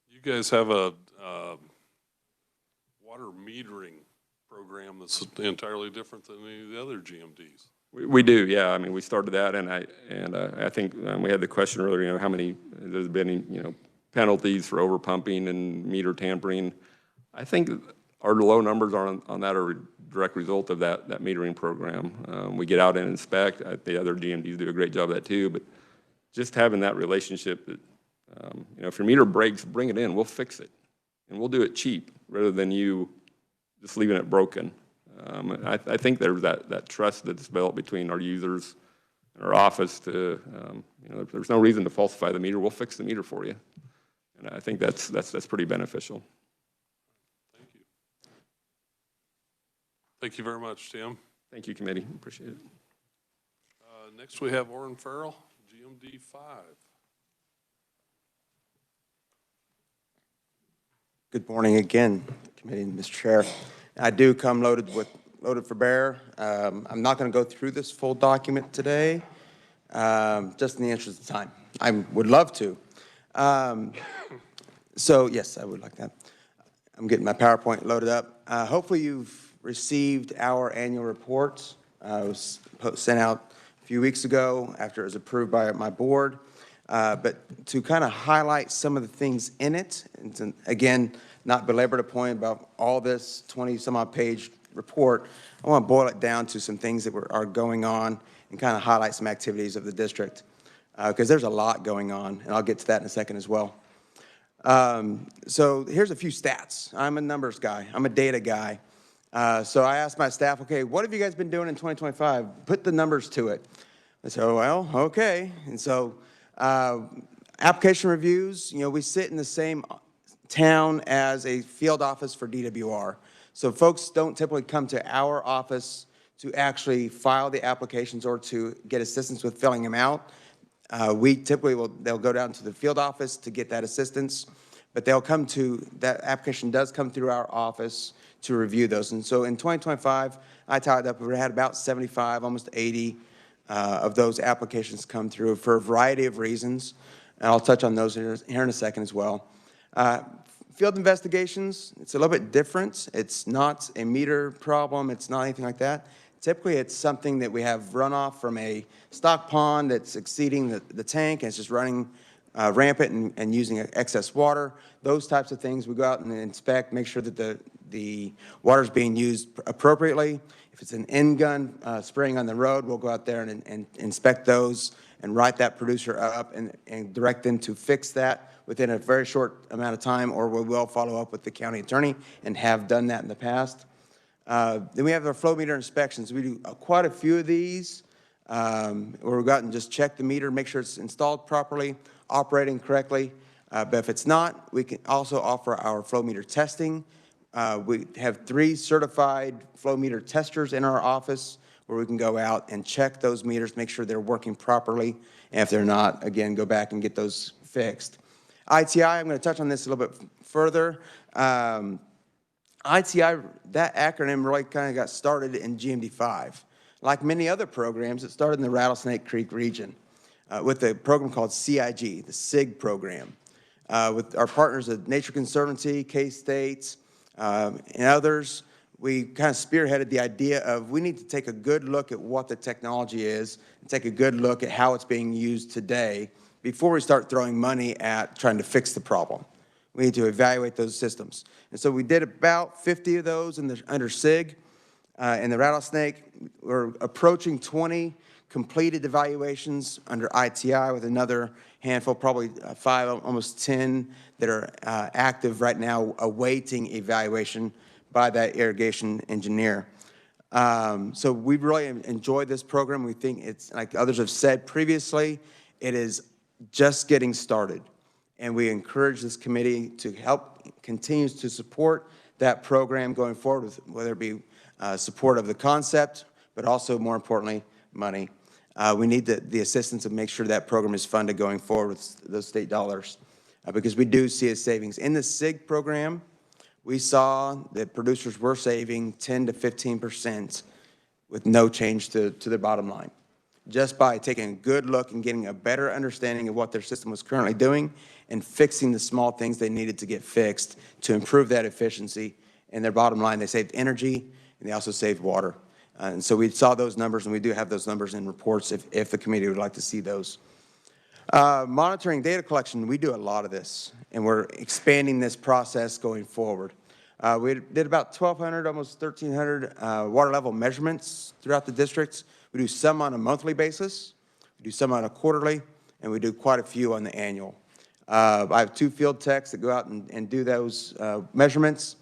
You guys have a water metering program that's entirely different than any of the other GMDs. We do, yeah. I mean, we started that, and I think we had the question earlier. You know, how many there's been penalties for over pumping and meter tampering. I think our low numbers on that are a direct result of that metering program. We get out and inspect. The other GMDs do a great job of that too. But just having that relationship that if your meter breaks, bring it in. We'll fix it, and we'll do it cheap rather than you just leaving it broken. I think there's that trust that's developed between our users and our office to, there's no reason to falsify the meter. We'll fix the meter for you. And I think that's pretty beneficial. Thank you. Thank you very much, Tim. Thank you, committee. Appreciate it. Next we have Orrin Farrell, GMD 5. Good morning again, committee and Mr. Chair. I do come loaded for bear. I'm not going to go through this full document today, just in the interest of time. I would love to. So yes, I would like that. I'm getting my PowerPoint loaded up. Hopefully you've received our annual report. It was sent out a few weeks ago after it was approved by my board. But to kind of highlight some of the things in it, and to, again, not belabor the point about all this 20-some-odd page report, I want to boil it down to some things that are going on and kind of highlight some activities of the district, because there's a lot going on, and I'll get to that in a second as well. So here's a few stats. I'm a numbers guy. I'm a data guy. So I asked my staff, okay, what have you guys been doing in 2025? Put the numbers to it. I said, well, okay. And so application reviews, we sit in the same town as a field office for DWR. So folks don't typically come to our office to actually file the applications or to get assistance with filling them out. We typically they'll go down to the field office to get that assistance, but that application does come through our office to review those. And so in 2025, I tallied up, we had about 75, almost 80 of those applications come through for a variety of reasons, and I'll touch on those here in a second as well. Field investigations, it's a little bit different. It's not a meter problem. It's not anything like that. Typically, it's something that we have runoff from a stock pond that's exceeding the tank, and it's just running rampant and using excess water. Those types of things, we go out and inspect, make sure that the water is being used appropriately. If it's an end gun spraying on the road, we'll go out there and inspect those and write that producer up and direct them to fix that within a very short amount of time, or we will follow up with the county attorney and have done that in the past. Then we have our flow meter inspections. We do quite a few of these where we go out and just check the meter, make sure it's installed properly, operating correctly. But if it's not, we can also offer our flow meter testing. We have 3 certified flow meter testers in our office where we can go out and check those meters, make sure they're working properly. And if they're not, again, go back and get those fixed. ITI, I'm going to touch on this a little bit further. ITI, that acronym really kind of got started in GMD5. Like many other programs, it started in the Rattlesnake Creek region with a program called CIG, the SIG program. With our partners at Nature Conservancy, K-State, and others, we kind of spearheaded the idea of we need to take a good look at what the technology is and take a good look at how it's being used today before we start throwing money at trying to fix the problem. We need to evaluate those systems. And so we did about 50 of those under SIG. In the Rattlesnake, we're approaching 20 completed evaluations under ITI with another handful, probably 5, almost 10 that are active right now awaiting evaluation by that irrigation engineer. So we really enjoyed this program. We think it's, like others have said previously, it is just getting started. And we encourage this committee to help, continues to support that program going forward, with, whether it be support of the concept, but also more importantly, money. We need the assistance to make sure that program is funded going forward with those state dollars, because we do see a savings. In the SIG program, we saw that producers were saving 10 to 15% with no change to their bottom line, just by taking a good look and getting a better understanding of what their system was currently doing and fixing the small things they needed to get fixed to improve that efficiency. And their bottom line, they saved energy and they also saved water. And so we saw those numbers, and we do have those numbers in reports if the committee would like to see those. Monitoring data collection, we do a lot of this, and we're expanding this process going forward. We did about 1,200, almost 1,300 water level measurements throughout the districts. We do some on a monthly basis, we do some on a quarterly, and we do quite a few on the annual. I have 2 field techs that go out and do those measurements.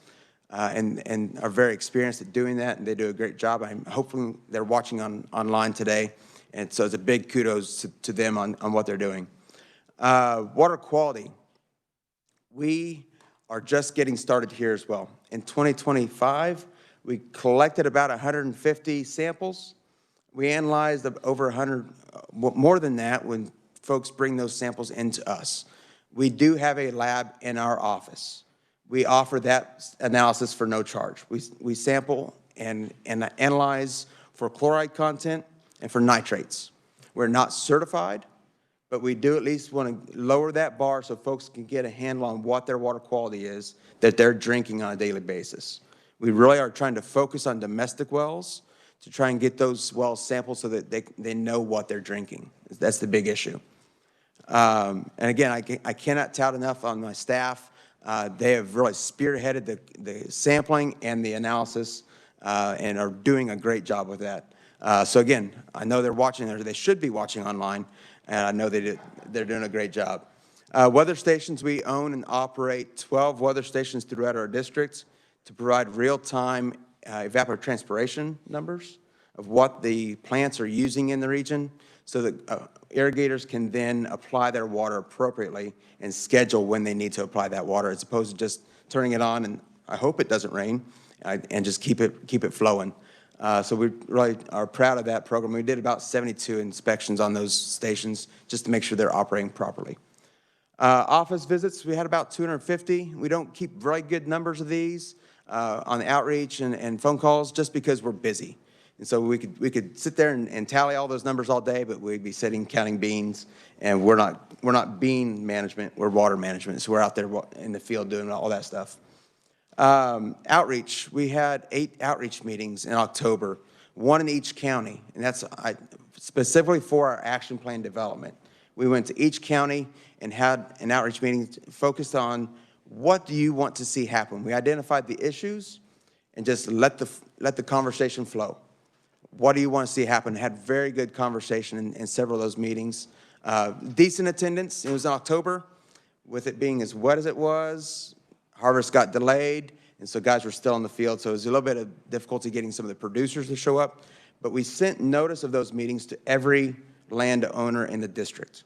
And are very experienced at doing that, and they do a great job. I'm hoping they're watching online today, and so it's a big kudos to them on what they're doing. Water quality. We are just getting started here as well. In 2025, we collected about 150 samples. We analyzed over 100, more than that when folks bring those samples into us. We do have a lab in our office. We offer that analysis for no charge. We sample and analyze for chloride content and for nitrates. We're not certified, but we do at least want to lower that bar so folks can get a handle on what their water quality is that they're drinking on a daily basis. We really are trying to focus on domestic wells to try and get those wells sampled so that they know what they're drinking. That's the big issue. And again, I cannot tout enough on my staff. They have really spearheaded the sampling and the analysis and are doing a great job with that. So again, I know they're watching, or they should be watching online, and I know they're doing a great job. Weather stations, we own and operate 12 weather stations throughout our districts to provide real-time evapotranspiration numbers of what the plants are using in the region, so that irrigators can then apply their water appropriately and schedule when they need to apply that water, as opposed to just turning it on and I hope it doesn't rain, and just keep it flowing. So we really are proud of that program. We did about 72 inspections on those stations just to make sure they're operating properly. Office visits, we had about 250. We don't keep very good numbers of these on the outreach and phone calls just because we're busy. And so we could sit there and tally all those numbers all day, but we'd be sitting counting beans, and we're not bean management, we're water management. So we're out there in the field doing all that stuff. Outreach, we had 8 outreach meetings in October, 1 in each county, and that's specifically for our action plan development. We went to each county and had an outreach meeting focused on what do you want to see happen. We identified the issues and just let the conversation flow. What do you want to see happen? Had very good conversation in several of those meetings. Decent attendance. It was in October. With it being as wet as it was, harvest got delayed, and so guys were still in the field. So it was a little bit of difficulty getting some of the producers to show up. But we sent notice of those meetings to every landowner in the district.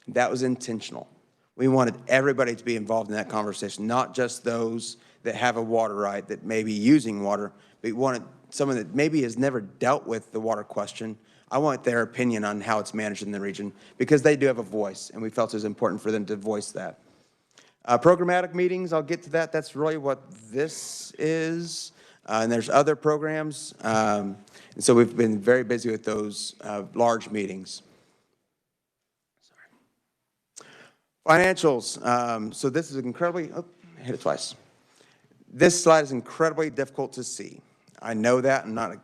That was intentional. We wanted everybody to be involved in that conversation, not just those that have a water right that may be using water, but we wanted someone that maybe has never dealt with the water question. I want their opinion on how it's managed in the region because they do have a voice, and we felt it was important for them to voice that. Programmatic meetings, I'll get to that. That's really what this is. And there's other programs. And so we've been very busy with those large meetings. Financials. So this is incredibly, I hit it twice. This slide is incredibly difficult to see. I know that. I'm not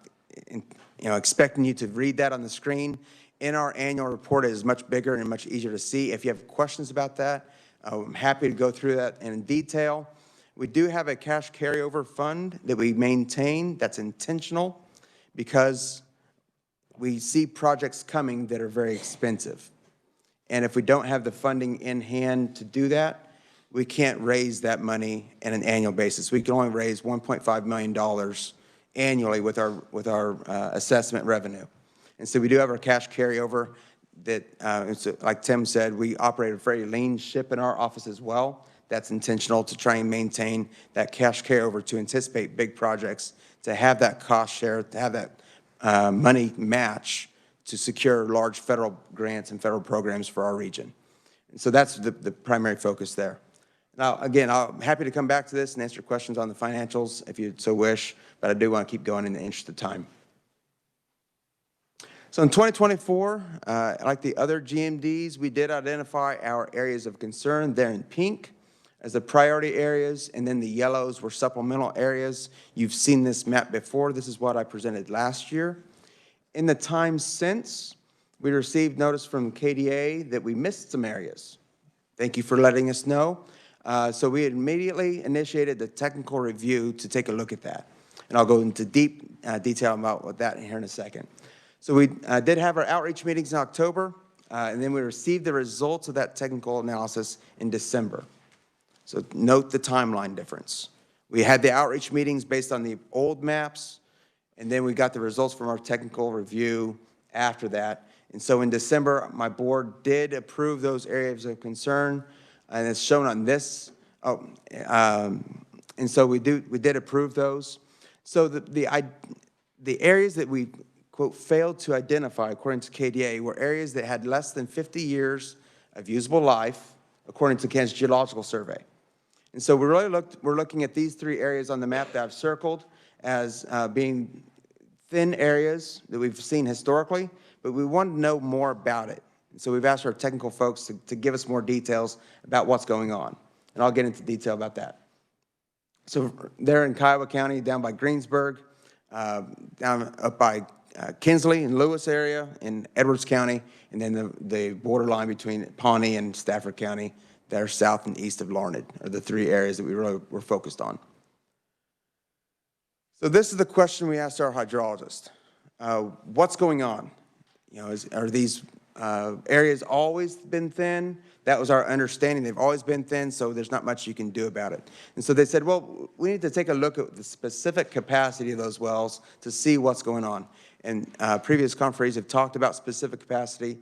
expecting you to read that on the screen. In our annual report, it is much bigger and much easier to see. If you have questions about that, I'm happy to go through that in detail. We do have a cash carryover fund that we maintain that's intentional because we see projects coming that are very expensive. And if we don't have the funding in hand to do that, we can't raise that money on an annual basis. We can only raise $1.5 million annually with our assessment revenue. And so we do have our cash carryover that, like Tim said, we operate a very lean ship in our office as well. That's intentional to try and maintain that cash carryover to anticipate big projects, to have that cost share, to have that money match to secure large federal grants and federal programs for our region. And so that's the primary focus there. Now, again, I'm happy to come back to this and answer questions on the financials if you so wish, but I do want to keep going in the interest of time. So in 2024, like the other GMDs, we did identify our areas of concern there in pink as the priority areas, and then the yellows were supplemental areas. You've seen this map before. This is what I presented last year. In the time since, we received notice from KDA that we missed some areas. Thank you for letting us know. So we immediately initiated the technical review to take a look at that. And I'll go into deep detail about that here in a second. So we did have our outreach meetings in October, and then we received the results of that technical analysis in December. So note the timeline difference. We had the outreach meetings based on the old maps, and then we got the results from our technical review after that. And so in December, my board did approve those areas of concern, and it's shown on this. And so we did approve those. So the areas that we, quote, failed to identify, according to KDA, were areas that had less than 50 years of usable life, according to Kansas Geological Survey. And so we're looking at these 3 areas on the map that I've circled as being thin areas that we've seen historically, but we want to know more about it. And so we've asked our technical folks to give us more details about what's going on. And I'll get into detail about that. So they're in Kiowa County, down by Greensburg, down up by Kinsley and Lewis area in Edwards County, and then the borderline between Pawnee and Stafford County that are south and east of Larned are the 3 areas that we really were focused on. So this is the question we asked our hydrologist. What's going on? Are these areas always been thin? That was our understanding. They've always been thin, so there's not much you can do about it. And so they said, well, we need to take a look at the specific capacity of those wells to see what's going on. And previous conferees have talked about specific capacity.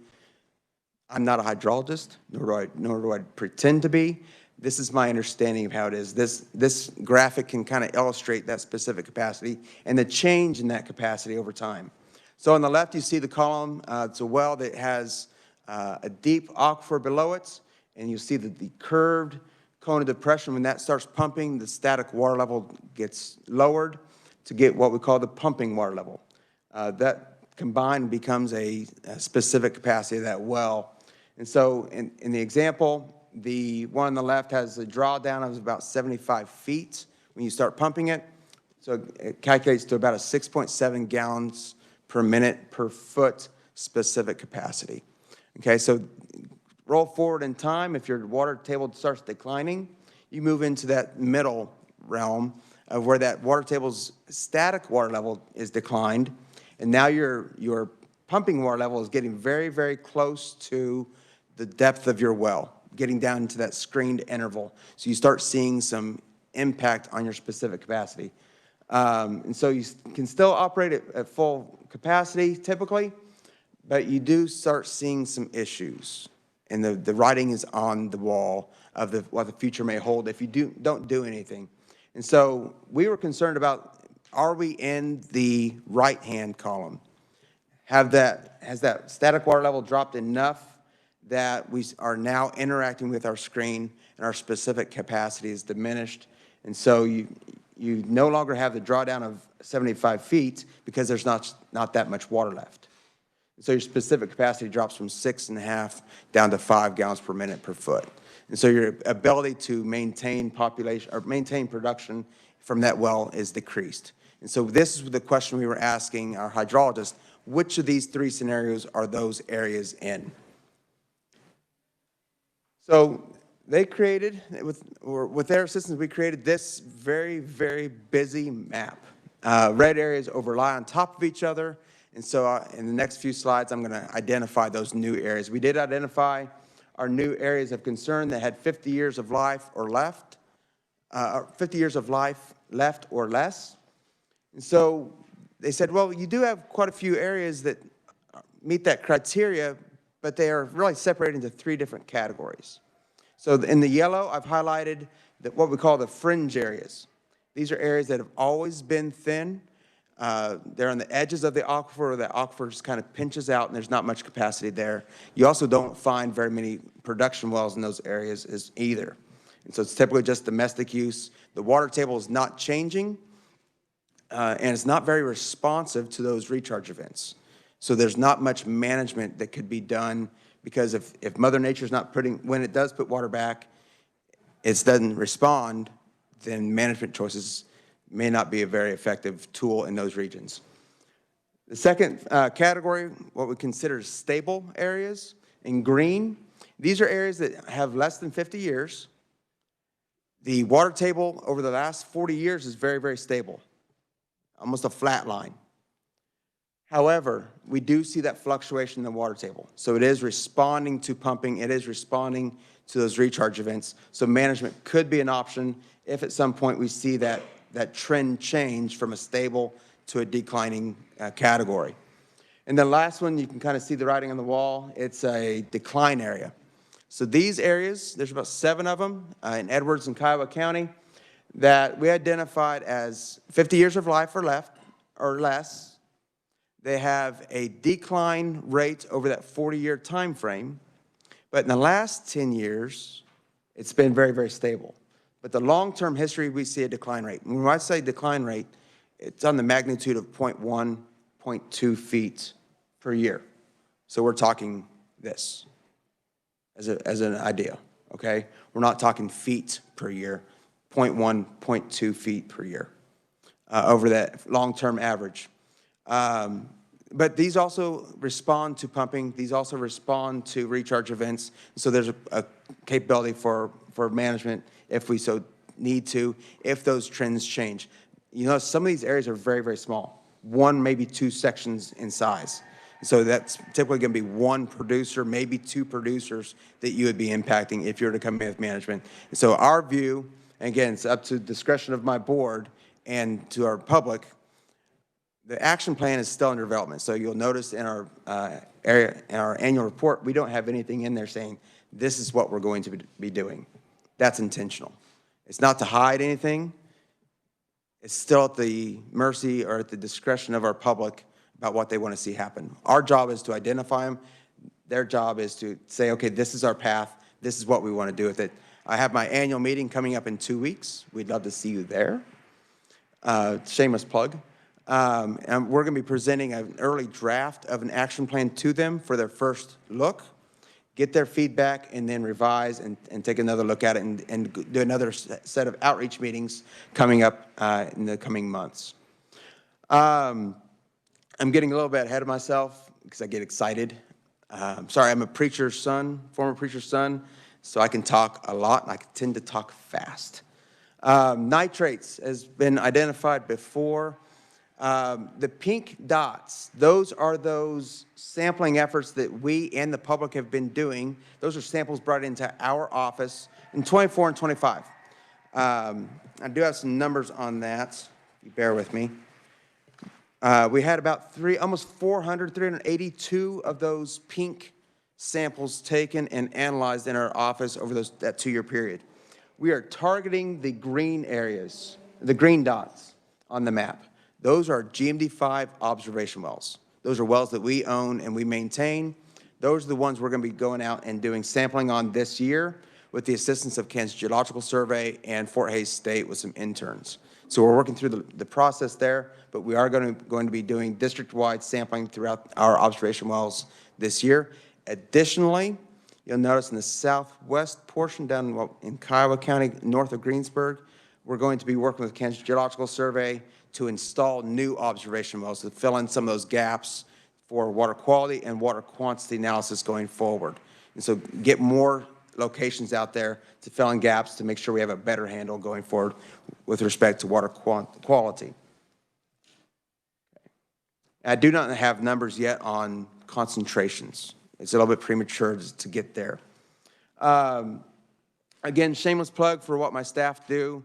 I'm not a hydrologist, nor do I pretend to be. This is my understanding of how it is. This graphic can kind of illustrate that specific capacity and the change in that capacity over time. So on the left, you see the column. It's a well that has a deep aquifer below it, and you see the curved cone of depression. When that starts pumping, the static water level gets lowered to get what we call the pumping water level. that combined becomes a specific capacity of that well. And so in the example, the one on the left has a drawdown of about 75 feet when you start pumping it. So it calculates to about a 6.7 gallons per minute per foot specific capacity. Okay, so roll forward in time, if your water table starts declining, you move into that middle realm of where that water table's static water level is declined, and now your pumping water level is getting very, very close to the depth of your well, getting down into that screened interval. So you start seeing some impact on your specific capacity. And so you can still operate at full capacity typically, but you do start seeing some issues. And the writing is on the wall of what the future may hold if you don't do anything. And so we were concerned about, are we in the right-hand column? Has that static water level dropped enough that we are now interacting with our screen and our specific capacity is diminished? And so you no longer have the drawdown of 75 feet because there's not that much water left. So your specific capacity drops from 6.5 down to 5 gallons per minute per foot. And so your ability to maintain population or maintain production from that well is decreased. And so this is the question we were asking our hydrologist: which of these three scenarios are those areas in? So they created, with their assistance, we created this very, very busy map. Red areas overlie on top of each other. And so in the next few slides, I'm going to identify those new areas. We did identify our new areas of concern that had 50 years of life or left, 50 years of life left or less. And so they said, well, you do have quite a few areas that meet that criteria, but they are really separated into three different categories. So in the yellow, I've highlighted what we call the fringe areas. These are areas that have always been thin. They're on the edges of the aquifer. The aquifer just kind of pinches out, and there's not much capacity there. You also don't find very many production wells in those areas either. And so it's typically just domestic use. The water table is not changing, and it's not very responsive to those recharge events. So there's not much management that could be done, because if Mother Nature's not when it does put water back, it doesn't respond, then management choices may not be a very effective tool in those regions. The second category, what we consider stable areas, in green, these are areas that have less than 50 years. The water table over the last 40 years is very, very stable, almost a flat line. However, we do see that fluctuation in the water table. So it is responding to pumping, it is responding to those recharge events. So management could be an option if at some point we see that trend change from a stable to a declining category. And the last one, you can kind of see the writing on the wall, it's a decline area. So these areas, there's about 7 of them in Edwards and Kiowa County that we identified as 50 years of life or less. They have a decline rate over that 40-year time frame, but in the last 10 years, it's been very, very stable. But the long-term history, we see a decline rate. When I say decline rate, it's on the magnitude of 0.1, 0.2 feet per year. So we're talking this as an idea, okay? We're not talking feet per year, 0.1, 0.2 feet per year over that long-term average. But these also respond to pumping. These also respond to recharge events. So there's a capability for management if we so need to, if those trends change. You know, some of these areas are very, very small. 1, maybe 2 sections in size. So that's typically going to be 1 producer, maybe 2 producers that you would be impacting if you were to come in with management. And so our view, and again, it's up to the discretion of my board and to our public, the action plan is still under development. So you'll notice in our annual report, we don't have anything in there saying this is what we're going to be doing. That's intentional. It's not to hide anything. It's still at the mercy or at the discretion of our public about what they want to see happen. Our job is to identify them. Their job is to say, okay, this is our path. This is what we want to do with it. I have my annual meeting coming up in 2 weeks. We'd love to see you there. Shameless plug. And we're going to be presenting an early draft of an action plan to them for their first look, get their feedback, and then revise and take another look at it and do another set of outreach meetings coming up in the coming months. I'm getting a little bit ahead of myself because I get excited. Sorry, I'm a preacher's son, former preacher's son, so I can talk a lot, and I tend to talk fast. Nitrates has been identified before. The pink dots, those are those sampling efforts that we and the public have been doing. Those are samples brought into our office in 24 and 25. I do have some numbers on that, if you bear with me. We had about almost 382 of those pink samples taken and analyzed in our office over that 2-year period. We are targeting the green areas, the green dots on the map. Those are GMD5 observation wells. Those are wells that we own and we maintain. Those are the ones we're going to be going out and doing sampling on this year with the assistance of Kansas Geological Survey and Fort Hays State with some interns. So we're working through the process there, but we are going to be doing district-wide sampling throughout our observation wells this year. Additionally, you'll notice in the southwest portion down in Kiowa County, north of Greensburg, we're going to be working with Kansas Geological Survey to install new observation wells to fill in some of those gaps for water quality and water quantity analysis going forward. And so get more locations out there to fill in gaps to make sure we have a better handle going forward with respect to water quality. I do not have numbers yet on concentrations. It's a little bit premature to get there. Again, shameless plug for what my staff do.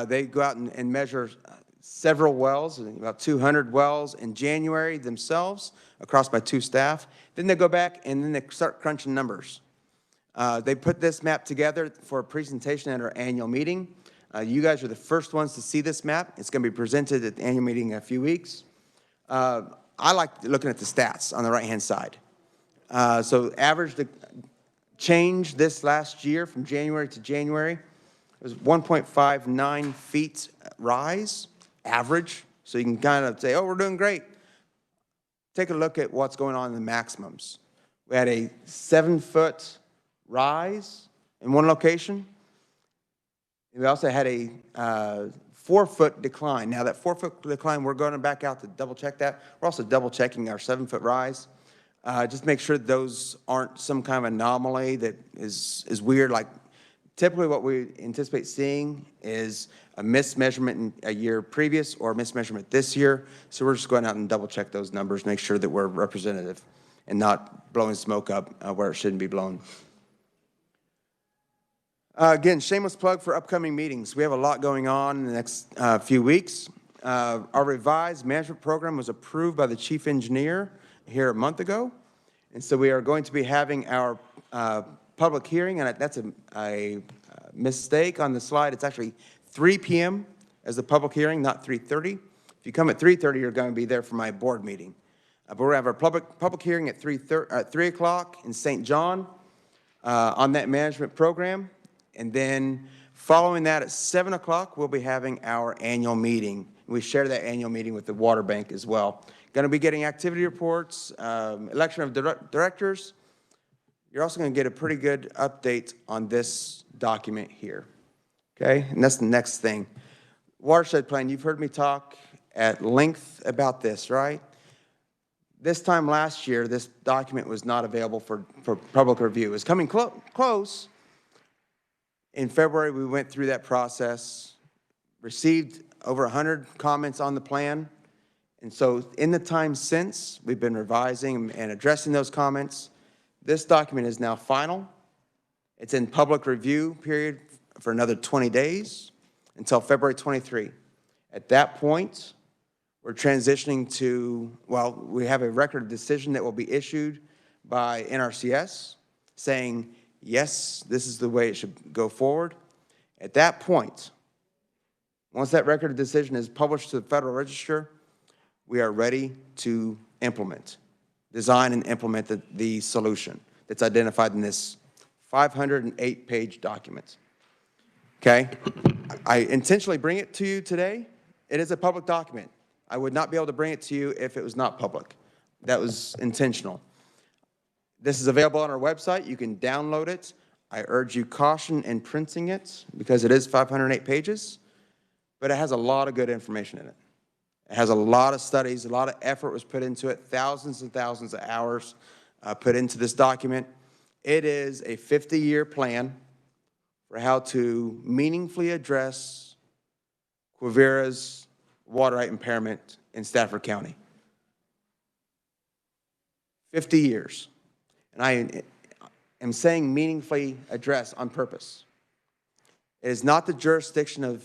They go out and measure several wells, about 200 wells in January themselves across my 2 staff. Then they go back and then they start crunching numbers. They put this map together for a presentation at our annual meeting. You guys are the first ones to see this map. It's going to be presented at the annual meeting in a few weeks. I like looking at the stats on the right-hand side. So average change this last year from January to January, it was 1.59 feet rise, average. So you can kind of say, oh, we're doing great. Take a look at what's going on in the maximums. We had a 7-foot rise in one location. We also had a 4-foot decline. Now that 4-foot decline, we're going back out to double check that. We're also double checking our 7-foot rise. Just make sure those aren't some kind of anomaly that is weird. Like typically what we anticipate seeing is a mismeasurement in a year previous or a mismeasurement this year. So we're just going out and double check those numbers, make sure that we're representative and not blowing smoke up where it shouldn't be blown. Again, shameless plug for upcoming meetings. We have a lot going on in the next few weeks. Our revised management program was approved by the chief engineer here a month ago. And so we are going to be having our public hearing, and that's a mistake on the slide. It's actually 3 p.m. as the public hearing, not 3:30. If you come at 3:30, you're going to be there for my board meeting. But we're going to have our public hearing at 3 o'clock in St. John on that management program. And then following that at 7 o'clock, we'll be having our annual meeting. We share that annual meeting with the water bank as well. Going to be getting activity reports, election of directors. You're also going to get a pretty good update on this document here. Okay, and that's the next thing. Watershed plan, you've heard me talk at length about this, right? This time last year, this document was not available for public review. It's coming close. In February, we went through that process, received over 100 comments on the plan. And so in the time since, we've been revising and addressing those comments. This document is now final. It's in public review period for another 20 days until February 23. At that point, we're transitioning to, well, we have a record of decision that will be issued by NRCS saying, yes, this is the way it should go forward. At that point, once that record of decision is published to the Federal Register, we are ready to implement, design and implement the solution that's identified in this 508-page document. Okay? I intentionally bring it to you today. It is a public document. I would not be able to bring it to you if it was not public. That was intentional. This is available on our website. You can download it. I urge you caution in printing it because it is 508 pages, but it has a lot of good information in it. It has a lot of studies, a lot of effort was put into it, thousands and thousands of hours put into this document. It is a 50-year plan for how to meaningfully address Quivira's water right impairment in Stafford County. 50 years. And I am saying meaningfully address on purpose. It is not the jurisdiction of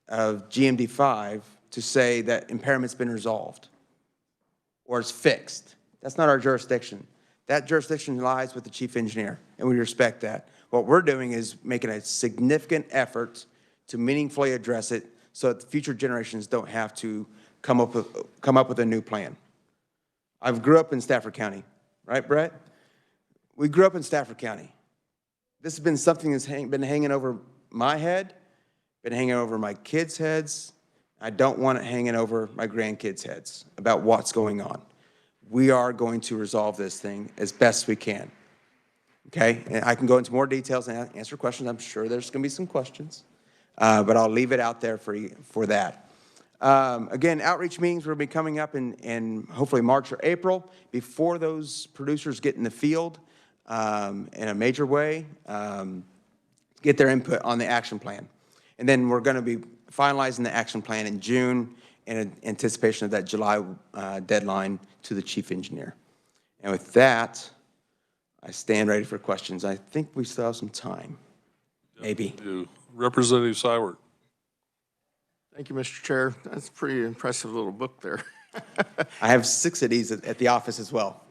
GMD5 to say that impairment's been resolved or it's fixed. That's not our jurisdiction. That jurisdiction lies with the chief engineer, and we respect that. What we're doing is making a significant effort to meaningfully address it so that future generations don't have to come up with a new plan. I grew up in Stafford County, right, Brett? We grew up in Stafford County. This has been something that's been hanging over my head, been hanging over my kids' heads. I don't want it hanging over my grandkids' heads about what's going on. We are going to resolve this thing as best we can. Okay? And I can go into more details and answer questions. I'm sure there's going to be some questions, but I'll leave it out there for that. Again, outreach meetings will be coming up in hopefully March or April before those producers get in the field in a major way, get their input on the action plan. And then we're going to be finalizing the action plan in June in anticipation of that July deadline to the chief engineer. And with that, I stand ready for questions. I think we still have some time, maybe. Representative Sywert. Thank you, Mr. Chair. That's a pretty impressive little book there. I have 6 of these at the office as well.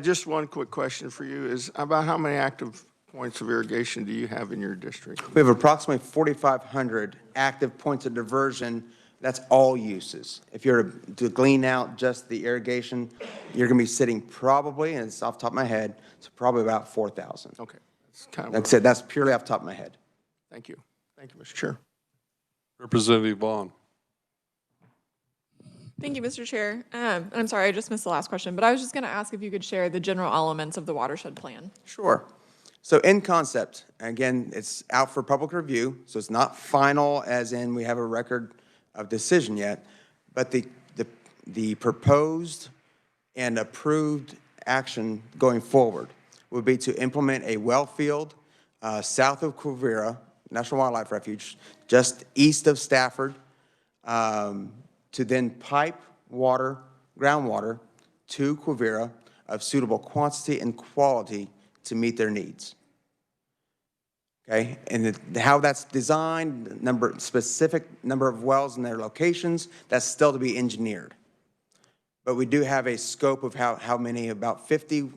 Just one quick question for you is about how many active points of irrigation do you have in your district? We have approximately 4,500 active points of diversion. That's all uses. If you're to glean out just the irrigation, you're going to be sitting probably, and it's off the top of my head, it's probably about 4,000. Okay. That's kind of like I said, that's purely off the top of my head. Thank you. Thank you, Mr. Chair. Representative Vaughn. Thank you, Mr. Chair. I'm sorry, I just missed the last question, but I was just going to ask if you could share the general elements of the watershed plan. Sure. So in concept, again, it's out for public review, so it's not final as in we have a record of decision yet, but the proposed and approved action going forward would be to implement a well field south of Quivira National Wildlife Refuge, just east of Stafford, to then pipe water, groundwater, to Quivira of suitable quantity and quality to meet their needs. Okay, and how that's designed, specific number of wells and their locations, that's still to be engineered. But we do have a scope of how many, about 50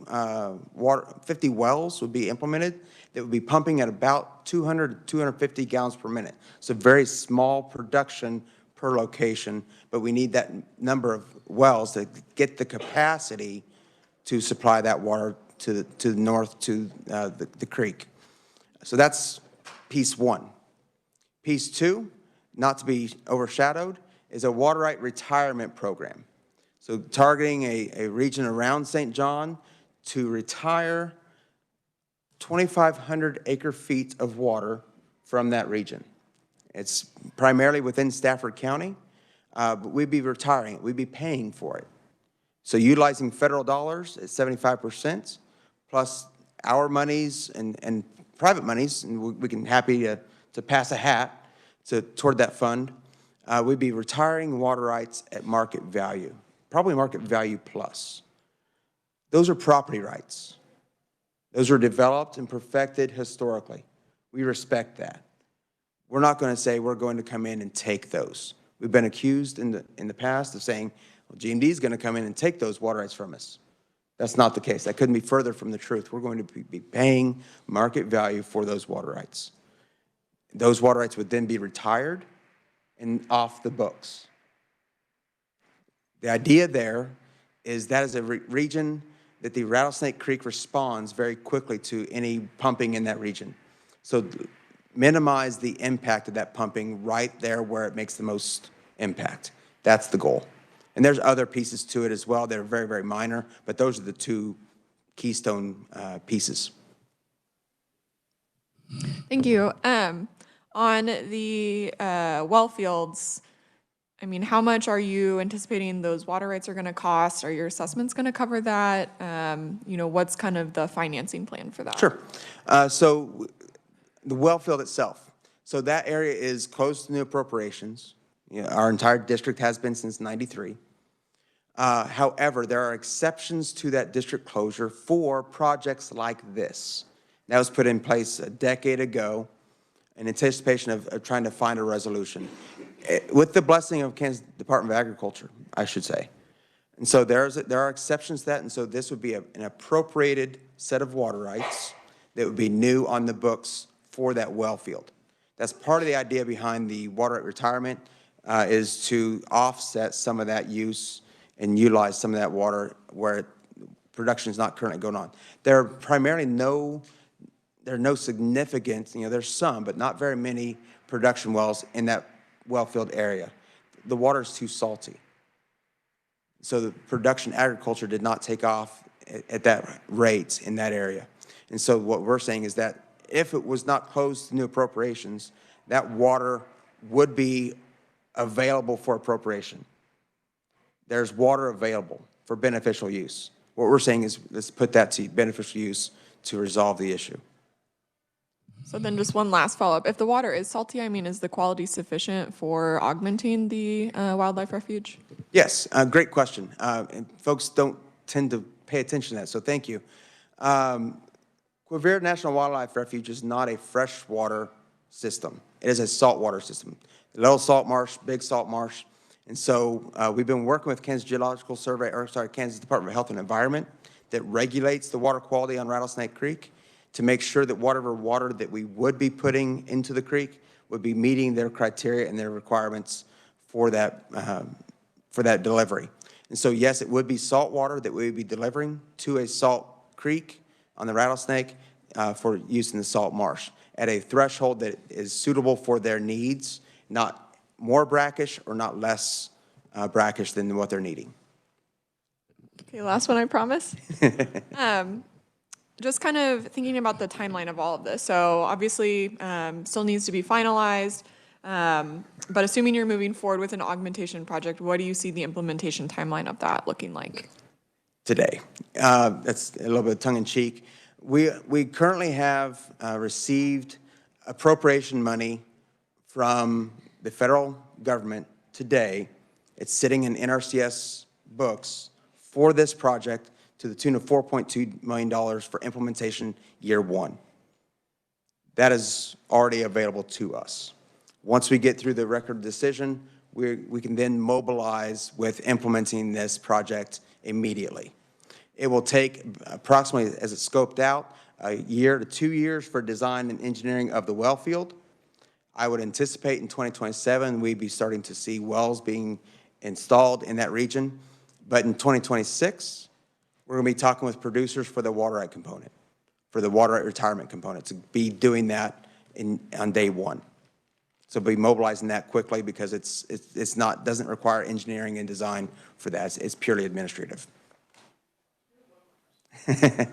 wells would be implemented that would be pumping at about 200 to 250 gallons per minute. So very small production per location, but we need that number of wells to get the capacity to supply that water to the north to the creek. So that's piece one. Piece two, not to be overshadowed, is a water right retirement program. So targeting a region around St. John to retire 2,500 acre feet of water from that region. It's primarily within Stafford County, but we'd be retiring it. We'd be paying for it. So utilizing federal dollars at 75%, plus our monies and private monies, and we can happy to pass a hat toward that fund, we'd be retiring water rights at market value, probably market value plus. Those are property rights. Those are developed and perfected historically. We respect that. We're not going to say we're going to come in and take those. We've been accused in the past of saying, well, GMD is going to come in and take those water rights from us. That's not the case. That couldn't be further from the truth. We're going to be paying market value for those water rights. Those water rights would then be retired and off the books. The idea there is that is a region that the Rattlesnake Creek responds very quickly to any pumping in that region. So minimize the impact of that pumping right there where it makes the most impact. That's the goal. And there's other pieces to it as well that are very, very minor, but those are the two keystone pieces. Thank you. On the well fields, I mean, how much are you anticipating those water rights are going to cost? Are your assessments going to cover that? What's kind of the financing plan for that? Sure. So the well field itself, so that area is closed to new appropriations. Our entire district has been since '93. However, there are exceptions to that district closure for projects like this. That was put in place a decade ago in anticipation of trying to find a resolution. With the blessing of Kansas Department of Agriculture, I should say. And so there are exceptions to that, and so this would be an appropriated set of water rights that would be new on the books for that well field. That's part of the idea behind the water right retirement, is to offset some of that use and utilize some of that water where production is not currently going on. There are primarily no significant, there's some, but not very many production wells in that well field area. The water is too salty. So the production agriculture did not take off at that rate in that area. And so what we're saying is that if it was not closed to new appropriations, that water would be available for appropriation. There's water available for beneficial use. What we're saying is let's put that to beneficial use to resolve the issue. So then just one last follow-up. If the water is salty, I mean, is the quality sufficient for augmenting the wildlife refuge? Yes, great question. And folks don't tend to pay attention to that, so thank you. Quivira National Wildlife Refuge is not a freshwater system. It is a saltwater system. Little salt marsh, big salt marsh. And so we've been working with Kansas Kansas Department of Health and Environment that regulates the water quality on Rattlesnake Creek to make sure that whatever water that we would be putting into the creek would be meeting their criteria and their requirements for that delivery. And so, yes, it would be salt water that we would be delivering to a salt creek on the Rattlesnake for use in the salt marsh at a threshold that is suitable for their needs, not more brackish or not less brackish than what they're needing. Okay, last one, I promise. Just kind of thinking about the timeline of all of this. So obviously, still needs to be finalized. But assuming you're moving forward with an augmentation project, what do you see the implementation timeline of that looking like? Today. That's a little bit of tongue-in-cheek. We currently have received appropriation money from the federal government today. It's sitting in NRCS books for this project to the tune of $4.2 million for implementation year one. That is already available to us. Once we get through the record decision, we can then mobilize with implementing this project immediately. It will take approximately, as it's scoped out, a year to 2 years for design and engineering of the well field. I would anticipate in 2027 we'd be starting to see wells being installed in that region. But in 2026, we're going to be talking with producers for the water right component, for the water right retirement component, to be doing that on day one. So be mobilizing that quickly because it's not, doesn't require engineering and design for that. It's purely administrative. Here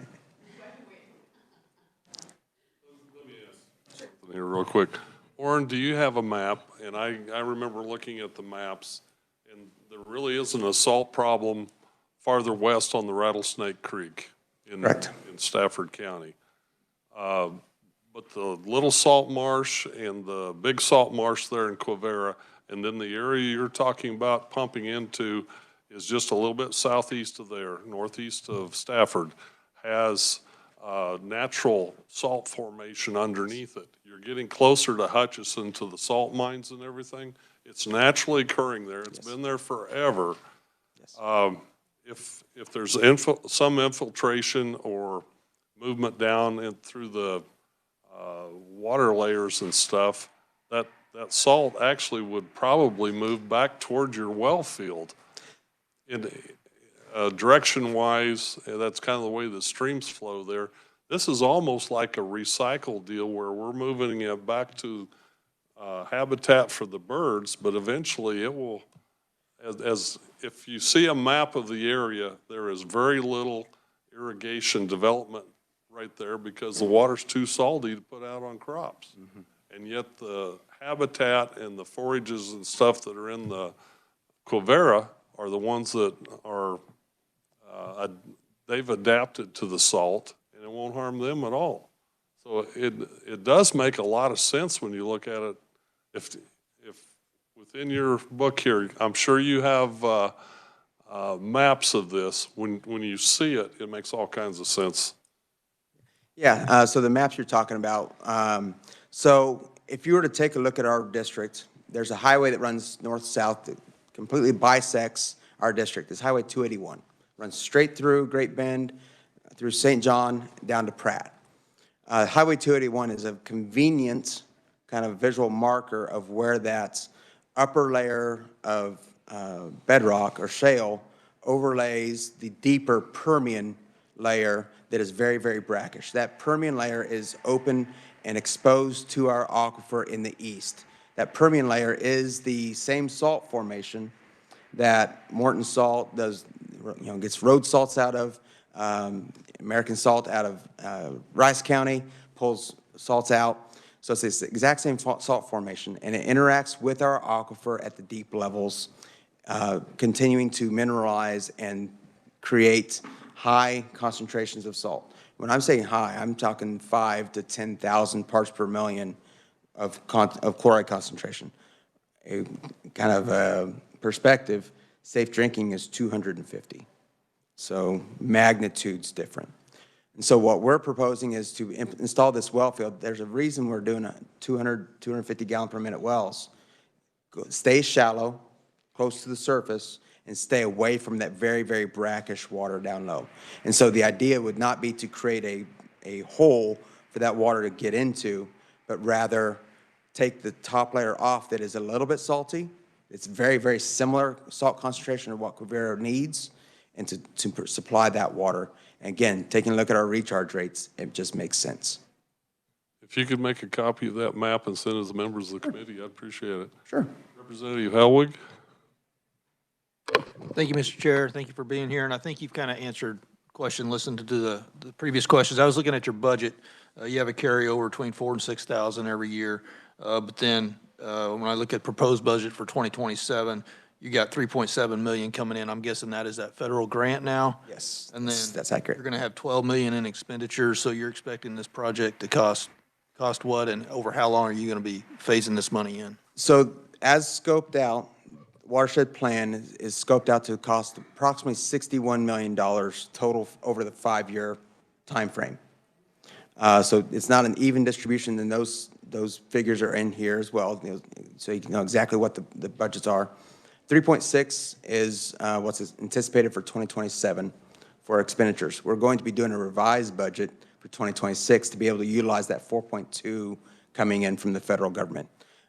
real quick. Warren, do you have a map? And I remember looking at the maps, and there really isn't a salt problem farther west on the Rattlesnake Creek in Stafford County. But the little salt marsh and the big salt marsh there in Quivira, and then the area you're talking about pumping into is just a little bit southeast of there, northeast of Stafford, has natural salt formation underneath it. You're getting closer to Hutchinson, to the salt mines and everything. It's naturally occurring there. It's been there forever. If there's some infiltration or movement down and through the water layers and stuff, that salt actually would probably move back towards your well field. And direction-wise, that's kind of the way the streams flow there. This is almost like a recycle deal where we're moving it back to habitat for the birds, but eventually it will, as if you see a map of the area, there is very little irrigation development right there because the water's too salty to put out on crops. And yet the habitat and the forages and stuff that are in the Quivira are the ones that are, they've adapted to the salt and it won't harm them at all. So it does make a lot of sense when you look at it. If within your book here, I'm sure you have maps of this. When you see it, it makes all kinds of sense. Yeah, so the maps you're talking about, so if you were to take a look at our district, there's a highway that runs north-south that completely bisects our district. It's Highway 281. Runs straight through Great Bend, through St. John, down to Pratt. Highway 281 is a convenient kind of visual marker of where that upper layer of bedrock or shale overlays the deeper Permian layer that is very, very brackish. That Permian layer is open and exposed to our aquifer in the east. That Permian layer is the same salt formation that Morton Salt does, gets road salts out of, American Salt out of Rice County, pulls salts out. So it's the exact same salt formation, and it interacts with our aquifer at the deep levels, continuing to mineralize and create high concentrations of salt. When I'm saying high, I'm talking 5 to 10,000 parts per million of chloride concentration. A kind of perspective, safe drinking is 250. So magnitude's different. And so what we're proposing is to install this well field. There's a reason we're doing a 250 gallon per minute wells. Stay shallow, close to the surface, and stay away from that very, very brackish water down low. And so the idea would not be to create a hole for that water to get into, but rather take the top layer off that is a little bit salty. It's very, very similar salt concentration of what Quivira needs, and to supply that water. And again, taking a look at our recharge rates, it just makes sense. If you could make a copy of that map and send it to the members of the committee, I'd appreciate it. Sure. Representative Helwig? Thank you, Mr. Chair. Thank you for being here. And I think you've kind of answered question, listened to the previous questions. I was looking at your budget. You have a carryover between 4,000 and 6,000 every year. But then when I look at proposed budget for 2027, you got 3.7 million coming in. I'm guessing that is that federal grant now? Yes, And then that's accurate. you're going to have 12 million in expenditures. So you're expecting this project to cost what, and over how long are you going to be phasing this money in? So as scoped out, watershed plan is scoped out to cost approximately $61 million total over the 5-year time frame. So it's not an even distribution, and those figures are in here as well, so you can know exactly what the budgets are. 3.6 is what's anticipated for 2027 for expenditures. We're going to be doing a revised budget for 2026 to be able to utilize that 4.2 coming in from the federal government.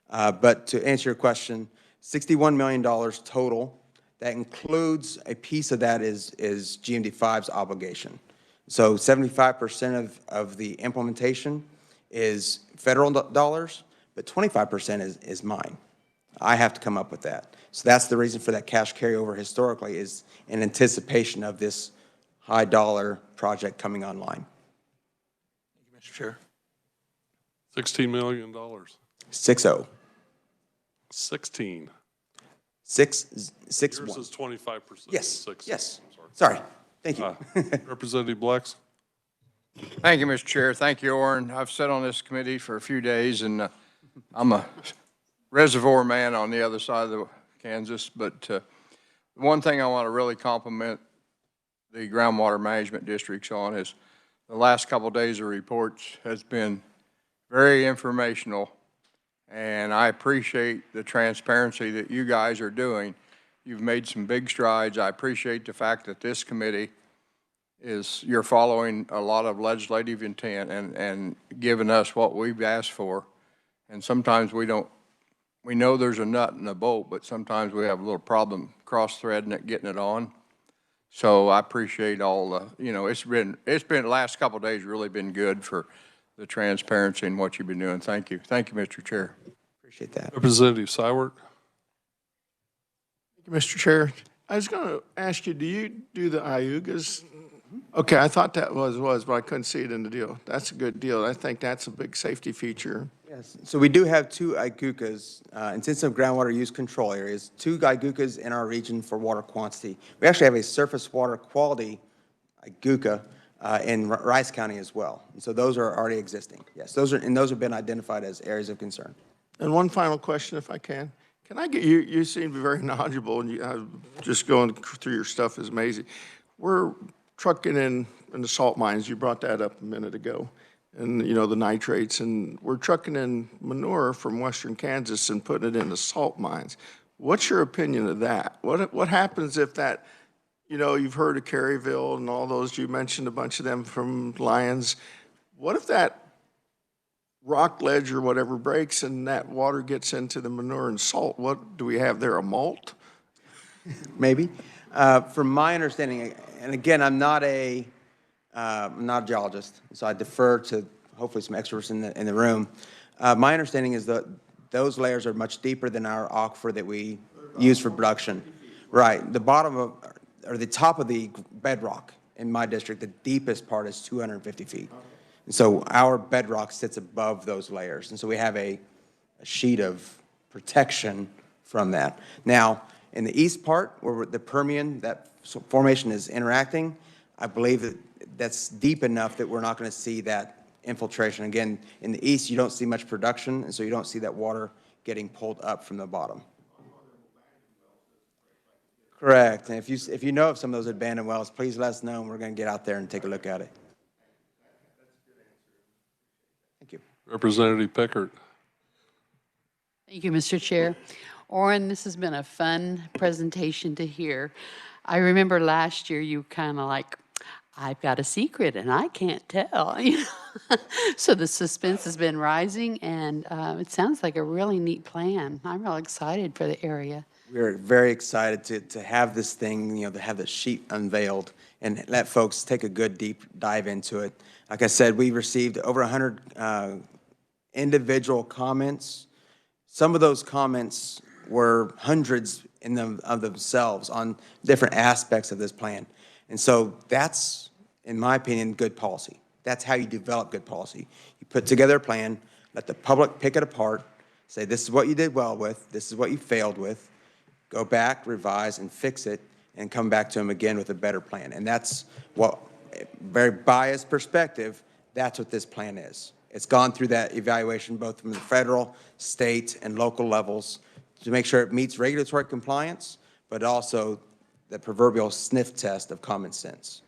But to answer your question, $61 million total. That includes a piece of that is GMD5's obligation. So 75% of the implementation is federal dollars, but 25% is mine. I have to come up with that. So that's the reason for that cash carryover historically, is in anticipation of this high dollar project coming online. Thank you, Mr. Chair. $16 million. 6-0. 16. 6-1. Yours is 25%. Yes, Six. yes. Sorry. Thank you. Representative Blacks? Thank you, Mr. Chair. Thank you, Orrin. I've sat on this committee for a few days, and I'm a reservoir man on the other side of the Kansas. But one thing I want to really compliment the groundwater management districts on is the last couple of days of reports has been very informational, and I appreciate the transparency that you guys are doing. You've made some big strides. I appreciate the fact that this committee you're following a lot of legislative intent and giving us what we've asked for. And sometimes we know there's a nut in the bolt, but sometimes we have a little problem cross-threading it, getting it on. So I appreciate all the, it's been the last couple of days really been good for the transparency and what you've been doing. Thank you. Thank you, Mr. Chair. Appreciate that. Representative Sywert? Mr. Chair, I was going to ask you, do you do the IUGAs? Okay, I thought that was, but I couldn't see it in the deal. That's a good deal. I think that's a big safety feature. Yes, so we do have two IGUCAs, intensive groundwater use control areas, two IGUCAs in our region for water quantity. We actually have a surface water quality IGUCA in Rice County as well. And so those are already existing. Yes, those have been identified as areas of concern. And one final question, if I can. Can I get you, you seem to be very knowledgeable, and just going through your stuff is amazing. We're trucking in the salt mines, you brought that up a minute ago, and, you know, the nitrates, and we're trucking in manure from western Kansas and putting it in the salt mines. What's your opinion of that? What happens if that, you know, you've heard of Caryville and all those, you mentioned a bunch of them from Lyons. What if that rock ledge or whatever breaks and that water gets into the manure and salt? What do we have there, a malt? Maybe. From my understanding, and again, I'm not a geologist, so I defer to hopefully some experts in the room. My understanding is that those layers are much deeper than our aquifer that we use for production. Right. The bottom of, or the top of the bedrock in my district, the deepest part is 250 feet. And so our bedrock sits above those layers. And so we have a sheet of protection from that. Now, in the east part, where the Permian, that formation is interacting, I believe that that's deep enough that we're not going to see that infiltration. Again, in the east, you don't see much production, and so you don't see that water getting pulled up from the bottom. Correct. And if you know of some of those abandoned wells, please let us know, and we're going to get out there and take a look at it. Thank you. Representative Pickert. Thank you, Mr. Chair. Orrin, this has been a fun presentation to hear. I remember last year you kind of like, I've got a secret and I can't tell. You know? So the suspense has been rising, and it sounds like a really neat plan. I'm real excited for the area. We're very excited to have this thing, you know, to have the sheet unveiled and let folks take a good deep dive into it. Like I said, we received over 100 individual comments. Some of those comments were hundreds of themselves on different aspects of this plan. And so that's, in my opinion, good policy. That's how you develop good policy. You put together a plan, let the public pick it apart, say this is what you did well with, this is what you failed with, go back, revise, and fix it, and come back to them again with a better plan. And that's what, very biased perspective, that's what this plan is. It's gone through that evaluation both from the federal, state, and local levels to make sure it meets regulatory compliance, but also the proverbial sniff test of common sense.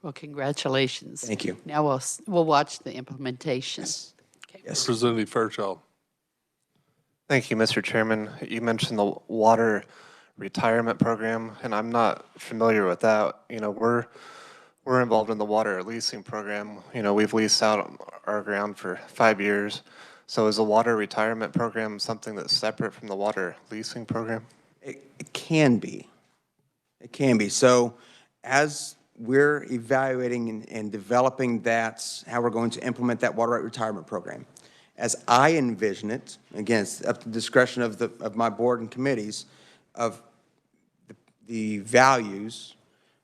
Well, congratulations. Thank you. Now we'll watch the implementation. Yes. Okay. Yes. Representative Fairchild. Thank you, Mr. Chairman. You mentioned the water retirement program, and I'm not familiar with that. You know, we're involved in the water leasing program. You know, we've leased out our ground for 5 years. So is the water retirement program something that's separate from the water leasing program? It can be. It can be. So as we're evaluating and developing that, how we're going to implement that water right retirement program, as I envision it, again, it's up to the discretion of my board and committees, of the values,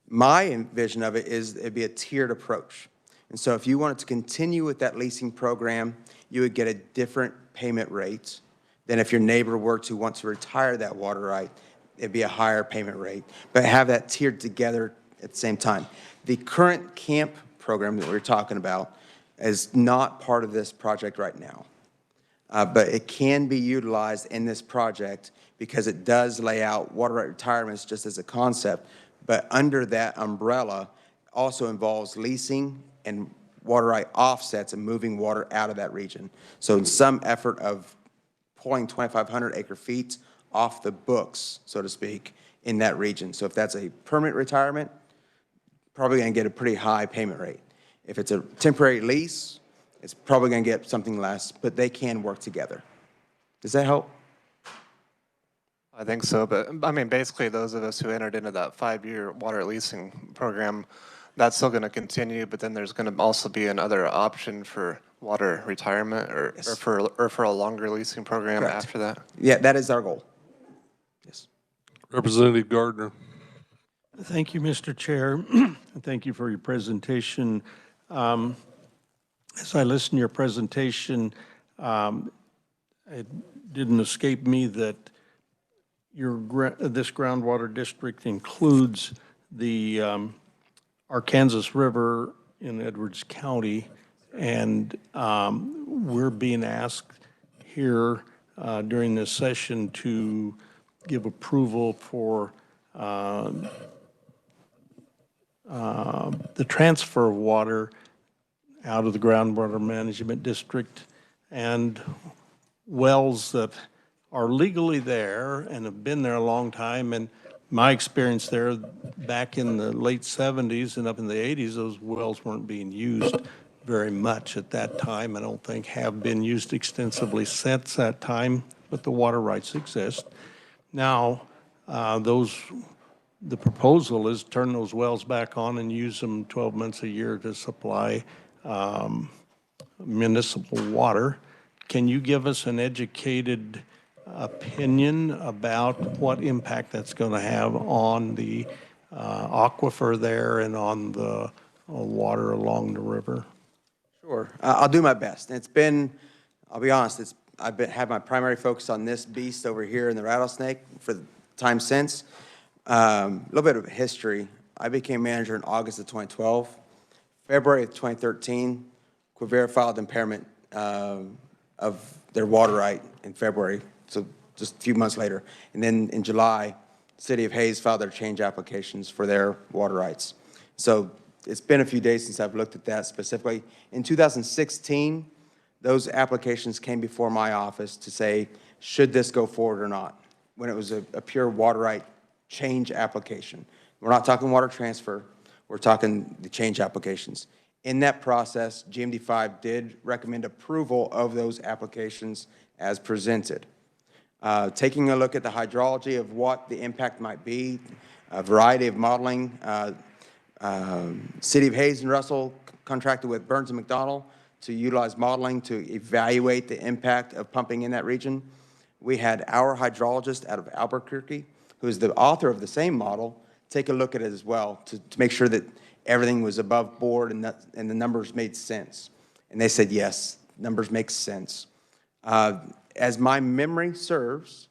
my vision of it is it'd be a tiered approach. And so if you wanted to continue with that leasing program, you would get a different payment rate than if your neighbor were to want to retire that water right. It'd be a higher payment rate, but have that tiered together at the same time. The current camp program that we're talking about is not part of this project right now, but it can be utilized in this project because it does lay out water right retirements just as a concept, but under that umbrella also involves leasing and water right offsets and moving water out of that region. So in some effort of pulling 2,500 acre feet off the books, so to speak, in that region. So if that's a permanent retirement, probably going to get a pretty high payment rate. If it's a temporary lease, it's probably going to get something less, but they can work together. Does that help? I think so, but I mean, basically those of us who entered into that 5-year water leasing program, that's still going to continue, but then there's going to also be another option for water retirement or, Yes. or for a longer leasing program Correct. after that. Yeah, that is our goal. Yes. Representative Gardner. Thank you, Mr. Chair, and thank you for your presentation. As I listened to your presentation, it didn't escape me that this groundwater district includes the Arkansas River in Edwards County, and we're being asked here during this session to give approval for the transfer of water out of the groundwater management district, and wells that are legally there and have been there a long time. And my experience there back in the late 70s and up in the 80s, those wells weren't being used very much at that time. I don't think have been used extensively since that time, but the water rights exist. Now, the proposal is turn those wells back on and use them 12 months a year to supply municipal water. Can you give us an educated opinion about what impact that's going to have on the aquifer there and on the water along the river? Sure. I'll do my best. It's been, I'll be honest, I've had my primary focus on this beast over here in the Rattlesnake for the time since. A little bit of history. I became manager in August of 2012. February of 2013, Quivira filed impairment of their water right in February, so just a few months later. And then in July, the City of Hayes filed their change applications for their water rights. So it's been a few days since I've looked at that specifically. In 2016, those applications came before my office to say, should this go forward or not, when it was a pure water right change application. We're not talking water transfer, we're talking the change applications. In that process, GMD5 did recommend approval of those applications as presented. Taking a look at the hydrology of what the impact might be, a variety of modeling. City of Hayes and Russell contracted with Burns and McDonnell to utilize modeling to evaluate the impact of pumping in that region. We had our hydrologist out of Albuquerque, who is the author of the same model, take a look at it as well to make sure that everything was above board and the numbers made sense. And they said, yes, numbers make sense. As my memory serves,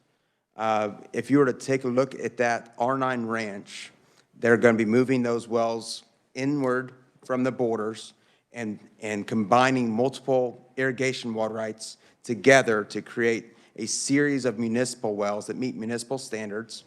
if you were to take a look at that R9 ranch, they're going to be moving those wells inward from the borders and combining multiple irrigation water rights together to create a series of municipal wells that meet municipal standards.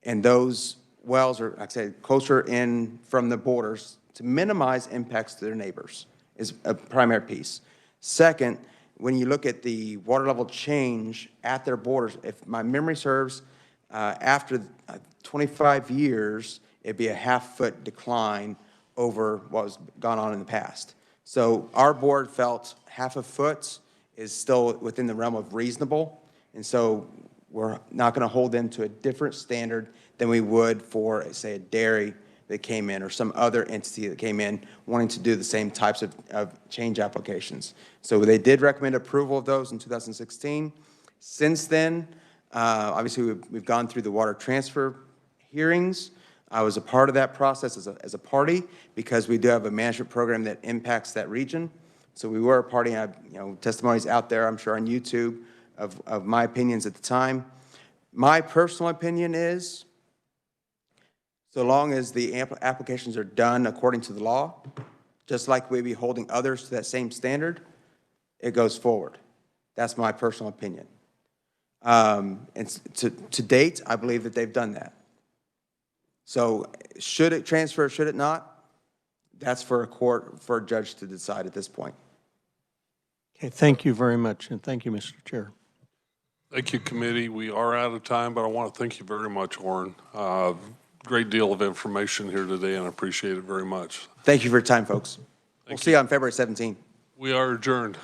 And those wells are, like I said, closer in from the borders to minimize impacts to their neighbors is a primary piece. Second, when you look at the water level change at their borders, if my memory serves, after 25 years, it'd be a half-foot decline over what was gone on in the past. So our board felt half a foot is still within the realm of reasonable, and so we're not going to hold them to a different standard than we would for, say, a dairy that came in or some other entity that came in wanting to do the same types of change applications. So they did recommend approval of those in 2016. Since then, obviously, we've gone through the water transfer hearings. I was a part of that process as a party because we do have a management program that impacts that region. So we were a party. I have, testimonies out there, I'm sure, on YouTube of my opinions at the time. My personal opinion is, so long as the applications are done according to the law, just like we'd be holding others to that same standard, it goes forward. That's my personal opinion. And to date, I believe that they've done that. So should it transfer, should it not? That's for a court, for a judge to decide at this point. Okay, thank you very much, and thank you, Mr. Chair. Thank you, committee. We are out of time, but I want to thank you very much, Warren. Great deal of information here today, and I appreciate it very much. Thank you for your time, folks. We'll see you on February 17th. We are adjourned.